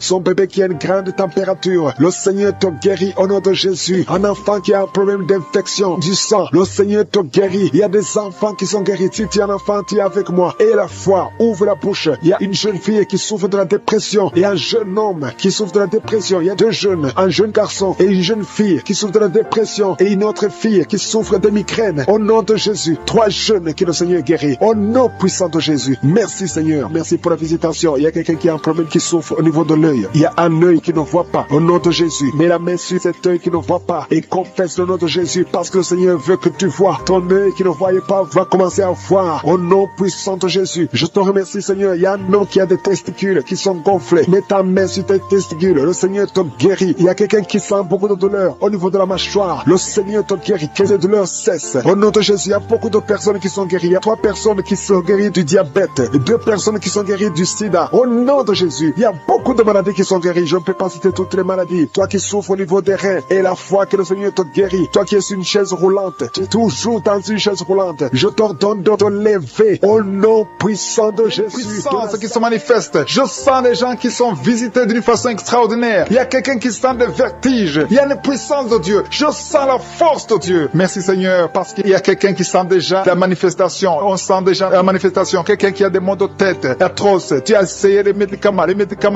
qui a une grande température. Le Seigneur te guérit au nom de Jésus. Un enfant qui a un problème d'infection du sang, le Seigneur te guérit. Il y a des enfants qui sont guéris. Si tu es un enfant, tu es avec moi. Et la foi, ouvre la bouche. Il y a une jeune fille qui souffre de la dépression et un jeune homme qui souffre de la dépression. Il y a 2 jeunes, un jeune garçon et une jeune fille qui souffre de la dépression et une autre fille qui souffre de migraine. Au nom de Jésus, 3 jeunes que le Seigneur guérit. Au nom puissant de Jésus. Merci Seigneur. Merci pour la visitation. Il y a quelqu'un qui a un problème qui souffre au niveau de l'œil. Il y a un œil qui ne voit pas. Au nom de Jésus, mets la main sur cet œil qui ne voit pas et confesse le nom de Jésus parce que le Seigneur veut que tu vois. Ton œil qui ne voyait pas va commencer à voir. Au nom puissant de Jésus, je te remercie Seigneur. Il y a un homme qui a des testicules qui sont gonflés. Mets ta main sur tes testicules. Le Seigneur te guérit. Il y a quelqu'un qui sent beaucoup de douleur au niveau de la mâchoire. Le Seigneur te guérit. Que les douleurs cessent. Au nom de Jésus, il y a beaucoup de personnes qui sont guéries. Il y a 3 personnes qui sont guéries du diabète. 2 personnes qui sont guéries du sida. Au nom de Jésus, il y a beaucoup de maladies qui sont guéries. Je ne peux pas citer toutes les maladies. Toi qui souffres au niveau des reins et la foi que le Seigneur te guérit. Toi qui es sur une chaise roulante. Tu es toujours dans une chaise roulante. Je t'ordonne de te lever au nom puissant de Jésus. Puissance qui se manifeste. Je sens les gens qui sont visités d'une façon extraordinaire. Il y a quelqu'un qui sent des vertiges. Il y a une puissance de Dieu. Je sens la force de Dieu. Merci Seigneur parce qu'il y a quelqu'un qui sent déjà la manifestation. On sent déjà la manifestation. Quelqu'un qui a des maux de tête atroces. Tu as essayé les médicaments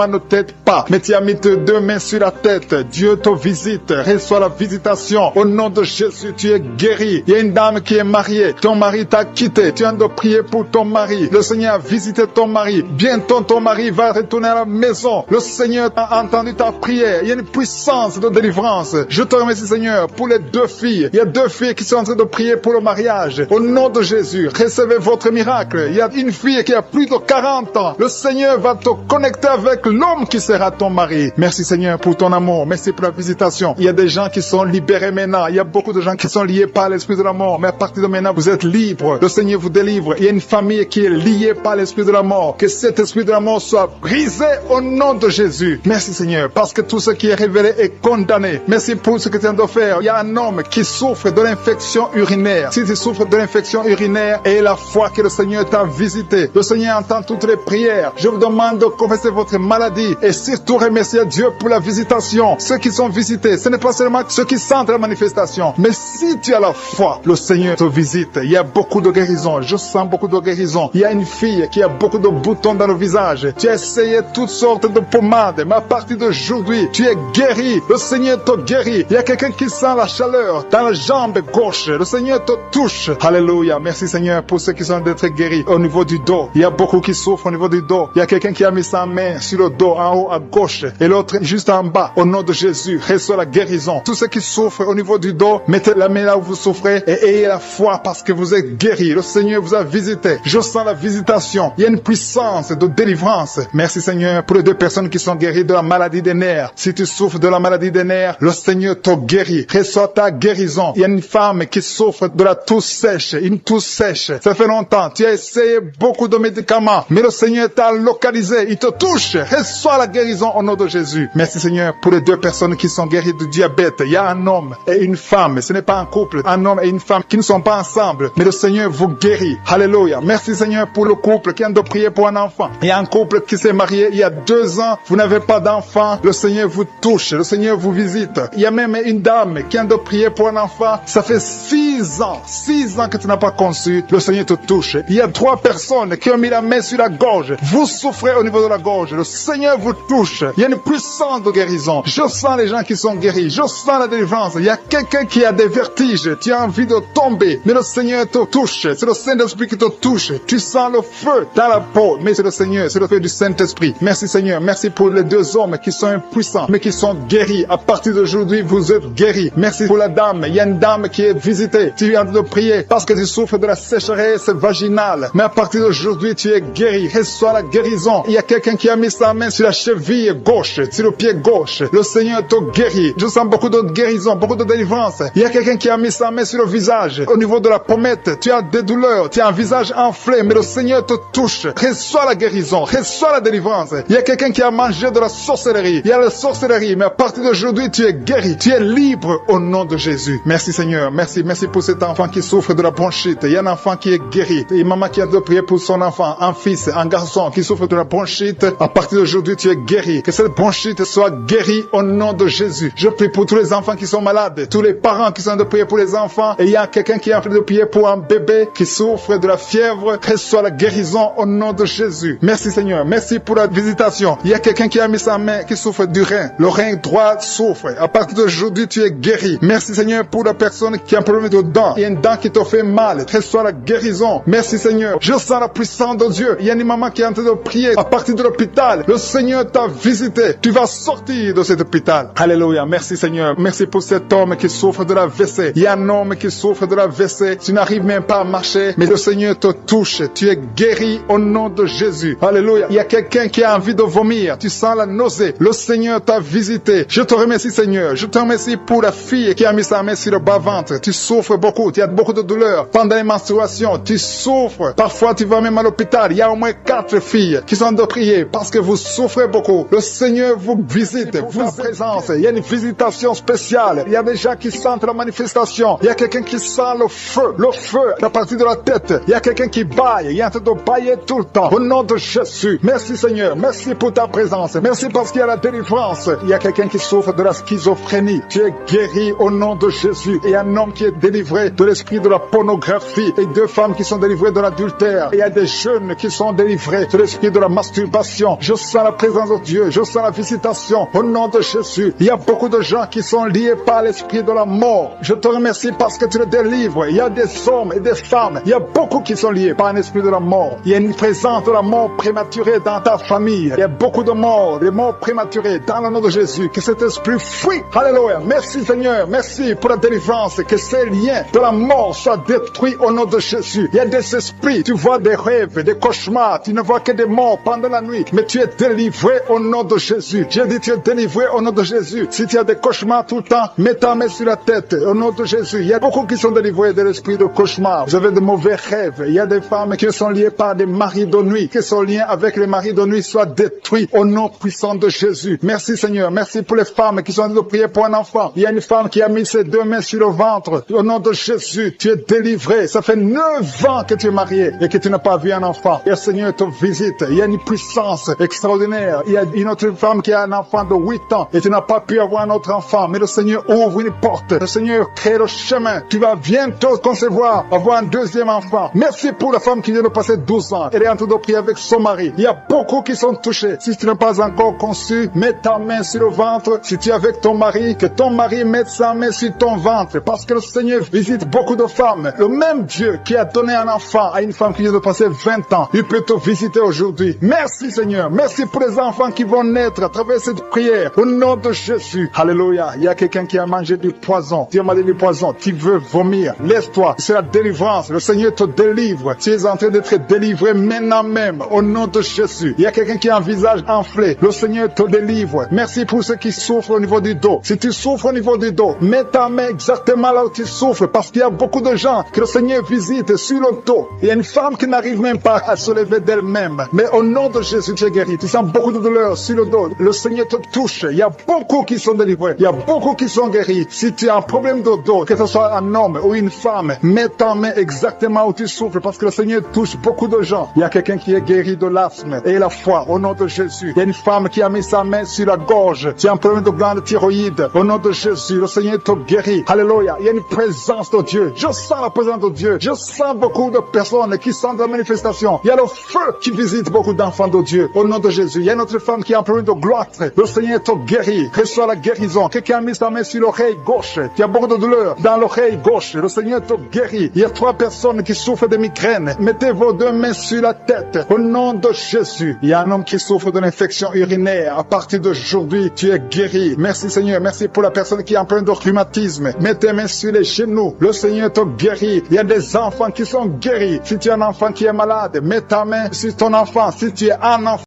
ne t'aident pas. Mais tu as mis tes 2 mains sur la tête. Dieu te visite. Reçois la visitation. Au nom de Jésus, tu es guéri. Il y a une dame qui est mariée. Ton mari t'a quitté. Tu as de prier pour ton mari. Le Seigneur a visité ton mari. Bientôt ton mari va retourner à la maison. Le Seigneur a entendu ta prière. Il y a une puissance de délivrance. Je te remercie Seigneur pour les 2 filles. Il y a 2 filles qui sont en train de prier pour le mariage. Au nom de Jésus, recevez votre miracle. Il y a une fille qui a plus de 40 ans. Le Seigneur va te connecter avec l'homme qui sera ton mari. Merci Seigneur pour ton amour. Merci pour la visitation. Il y a des gens qui sont libérés maintenant. Il y a beaucoup de gens qui sont liés par l'esprit de la mort. Mais à partir de maintenant, vous êtes libres. Le Seigneur vous délivre. Il y a une famille qui est liée par l'esprit de la mort. Que cet esprit de la mort soit brisé au nom de Jésus. Merci Seigneur parce que tout ce qui est révélé est condamné. Merci pour ce que tu viens de faire. Il y a un homme qui souffre de l'infection urinaire. Si tu souffres de l'infection urinaire et la foi que le Seigneur t'a visité, le Seigneur entend toutes les prières. Je vous demande de confesser votre maladie et surtout remercier Dieu pour la visitation. Ceux qui sont visités, ce n'est pas seulement ceux qui sentent la manifestation, mais si tu as la foi, le Seigneur te visite. Il y a beaucoup de guérisons. Je sens beaucoup de guérisons. Il y a une fille qui a beaucoup de boutons dans le visage. Tu as essayé toutes sortes de pommades, mais à partir d'aujourd'hui, tu es guéri. Le Seigneur te guérit. Il y a quelqu'un qui sent la chaleur dans la jambe gauche. Le Seigneur te touche. Alléluia. Merci Seigneur pour ceux qui sont d'être guéris au niveau du dos. Il y a beaucoup qui souffrent au niveau du dos. Il y a quelqu'un qui a mis sa main sur le dos en haut à gauche et l'autre juste en bas. Au nom de Jésus, reçois la guérison. Tous ceux qui souffrent au niveau du dos, mettez la main là où vous souffrez et ayez la foi parce que vous êtes guéris. Le Seigneur vous a visité. Je sens la visitation. Il y a une puissance de délivrance. Merci Seigneur pour les 2 personnes qui sont guéries de la maladie des nerfs. Si tu souffres de la maladie des nerfs, le Seigneur te guérit. Reçois ta guérison. Il y a une femme qui souffre de la toux sèche. Une toux sèche. Ça fait longtemps. Tu as essayé beaucoup de médicaments, mais le Seigneur t'a localisé. Il te touche. Reçois la guérison au nom de Jésus. Merci Seigneur pour les 2 personnes qui sont guéries du diabète. Il y a un homme et une femme. Ce n'est pas un couple. Un homme et une femme qui ne sont pas ensemble, mais le Seigneur vous guérit. Alléluia. Merci Seigneur pour le couple qui vient de prier pour un enfant. Il y a un couple qui s'est marié il y a 2 ans. Vous n'avez pas d'enfant. Le Seigneur vous touche. Le Seigneur vous visite. Il y a même une dame qui vient de prier pour un enfant. Ça fait 6 ans. 6 ans que tu n'as pas conçu. Le Seigneur te touche. Il y a 3 personnes qui ont mis la main sur la gorge. Vous souffrez au niveau de la gorge. Le Seigneur vous touche. Il y a une puissance de guérison. Je sens les gens qui sont guéris. Je sens la délivrance. Il y a quelqu'un qui a des vertiges. Tu as envie de tomber, mais le Seigneur te touche. C'est le Saint-Esprit qui te touche. Tu sens le feu dans la peau, mais c'est le Seigneur, c'est le feu du Saint-Esprit. Merci Seigneur. Merci pour les deux hommes qui sont impuissants, mais qui sont guéris. À partir d'aujourd'hui, vous êtes guéris. Merci pour la dame. Il y a une dame qui est visitée. Tu viens de prier parce que tu souffres de la sécheresse vaginale. Mais à partir d'aujourd'hui, tu es guéri. Reçois la guérison. Il y a quelqu'un qui a mis sa main sur la cheville gauche, sur le pied gauche. Le Seigneur te guérit. Je sens beaucoup de guérison, beaucoup de délivrance. Il y a quelqu'un qui a mis sa main sur le visage. Au niveau de la pommette, tu as des douleurs. Tu as un visage enflé, mais le Seigneur te touche. Reçois la guérison. Reçois la délivrance. Il y a quelqu'un qui a mangé de la sorcellerie. Il y a la sorcellerie, mais à partir d'aujourd'hui, tu es guéri. Tu es libre au nom de Jésus. Merci Seigneur. Merci. Merci pour cet enfant qui souffre de la bronchite. Il y a un enfant qui est guéri. Et maman qui a de prier pour son enfant, un fils, un garçon qui souffre de la bronchite. À partir d'aujourd'hui, tu es guéri. Que cette bronchite soit guérie au nom de Jésus. Je prie pour tous les enfants qui sont malades, tous les parents qui sont de prier pour les enfants. Et il y a quelqu'un qui est en train de prier pour un bébé qui souffre de la fièvre. Reçois la guérison au nom de Jésus. Merci Seigneur. Merci pour la visitation. Il y a quelqu'un qui a mis sa main qui souffre du rein. Le rein droit souffre. À partir d'aujourd'hui, tu es guéri. Merci Seigneur pour la personne qui a un problème de dents. Il y a une dent qui te fait mal. Reçois la guérison. Merci Seigneur. Je sens la puissance de Dieu. Il y a une maman qui est en train de prier à partir de l'hôpital. Le Seigneur t'a visité. Tu vas sortir de cet hôpital. Alléluia. Merci Seigneur. Merci pour cet homme qui souffre de la WC. Il y a un homme qui souffre de la WC. Tu n'arrives même pas à marcher, mais le Seigneur te touche. Tu es guéri au nom de Jésus. Alléluia. Il y a quelqu'un qui a envie de vomir. Tu sens la nausée. Le Seigneur t'a visité. Je te remercie Seigneur. Je te remercie pour la fille qui a mis sa main sur le bas-ventre. Tu souffres beaucoup. Tu as beaucoup de douleurs pendant les menstruations. Tu souffres. Parfois tu vas même à l'hôpital. Il y a au moins 4 filles qui sont de prier parce que vous souffrez beaucoup. Le Seigneur vous visite. Vous présence. Il y a une visitation spéciale. Il y a des gens qui sentent la manifestation. Il y a quelqu'un qui sent le feu. Le feu à partir de la tête. Il y a quelqu'un qui baille. Il y a un train de bailler tout le temps. Au nom de Jésus. Merci Seigneur. Merci pour ta présence. Merci parce qu'il y a la délivrance. Il y a quelqu'un qui souffre de la schizophrénie. Tu es guéri au nom de Jésus. Et un homme qui est délivré de l'esprit de la pornographie. Et 2 femmes qui sont délivrées de l'adultère. Il y a des jeunes qui sont délivrés de l'esprit de la masturbation. Je sens la présence de Dieu. Je sens la visitation. Au nom de Jésus. Il y a beaucoup de gens qui sont liés par l'esprit de la mort. Je te remercie parce que tu les délivres. Il y a des hommes et des femmes. Il y a beaucoup qui sont liés par un esprit de la mort. Il y a une présence de la mort prématurée dans ta famille. Il y a beaucoup de morts, des morts prématurées dans le nom de Jésus. Que cet esprit fuit. Alléluia. Merci Seigneur. Merci pour la délivrance. Que ces liens de la mort soient détruits au nom de Jésus. Il y a des esprits. Tu vois des rêves, des cauchemars. Tu ne vois que des morts pendant la nuit. Mais tu es délivré au nom de Jésus. J'ai dit tu es délivré au nom de Jésus. Si tu as des cauchemars tout le temps, mets ta main sur la tête au nom de Jésus. Il y a beaucoup qui sont délivrés de l'esprit de cauchemar. Vous avez de mauvais rêves. Il y a des femmes qui sont liées par des maris de nuit. Que son lien avec les maris de nuit soit détruit au nom puissant de Jésus. Merci Seigneur. Merci pour les femmes qui sont en train de prier pour un enfant. Il y a une femme qui a mis ses 2 mains sur le ventre. Au nom de Jésus, tu es délivré. Ça fait 9 ans que tu es marié et que tu n'as pas vu un enfant. Et le Seigneur te visite. Il y a une puissance extraordinaire. Il y a une autre femme qui a un enfant de 8 ans et tu n'as pas pu avoir un autre enfant. Mais le Seigneur ouvre une porte. Le Seigneur crée le chemin. Tu vas bientôt concevoir, avoir un 2e enfant. Merci pour la femme qui vient de passer 12 ans. Elle est en train de prier avec son mari. Il y a beaucoup qui sont touchés. Si tu n'as pas encore conçu, mets ta main sur le ventre. Si tu es avec ton mari, que ton mari mette sa main sur ton ventre. Parce que le Seigneur visite beaucoup de femmes. Le même Dieu qui a donné un enfant à une femme qui vient de passer 20 ans, il peut te visiter aujourd'hui. Merci Seigneur. Merci pour les enfants qui vont naître à travers cette prière. Au nom de Jésus. Alléluia. Il y a quelqu'un qui a mangé du poison. Tu as mangé du poison. Tu veux vomir. Laisse-toi. C'est la délivrance. Le Seigneur te délivre. Tu es en train d'être délivré maintenant même. Au nom de Jésus. Il y a quelqu'un qui a un visage enflé. Le Seigneur te délivre. Merci pour ceux qui souffrent au niveau du dos. Si tu souffres au niveau du dos, mets ta main exactement là où tu souffres. Parce qu'il y a beaucoup de gens que le Seigneur visite sur le dos. Il y a une femme qui n'arrive même pas à se lever d'elle-même. Mais au nom de Jésus, tu es guéri. Tu sens beaucoup de douleur sur le dos. Le Seigneur te touche. Il y a beaucoup qui sont délivrés. Il y a beaucoup qui sont guéris. Si tu as un problème de dos, que ce soit un homme ou une femme, mets ta main exactement où tu souffres parce que le Seigneur touche beaucoup de gens. Il y a quelqu'un qui est guéri de l'asthme et la foi au nom de Jésus. Il y a une femme qui a mis sa main sur la gorge. Tu as un problème de glande thyroïde. Au nom de Jésus, le Seigneur te guérit. Alléluia. Il y a une présence de Dieu. Je sens la présence de Dieu. Je sens beaucoup de personnes qui sentent la manifestation. Il y a le feu qui visite beaucoup d'enfants de Dieu. Au nom de Jésus. Il y a notre cette femme qui est en problème de gloître, le Seigneur te guérit. Reçois la guérison. Quelqu'un a mis sa main sur l'oreille gauche. Tu as beaucoup de douleur dans l'oreille gauche. Le Seigneur te guérit. Il y a 3 personnes qui souffrent de migraines. Mettez vos 2 mains sur la tête. Au nom de Jésus. Il y a un homme qui souffre d'une infection urinaire. À partir d'aujourd'hui, tu es guéri. Merci Seigneur. Merci pour la personne qui est en problème de rhumatisme. Mets tes mains sur les genoux. Le Seigneur te guérit. Il y a des enfants qui sont guéris. Si tu es un enfant qui est malade, mets ta main sur ton enfant. Si tu es un enfant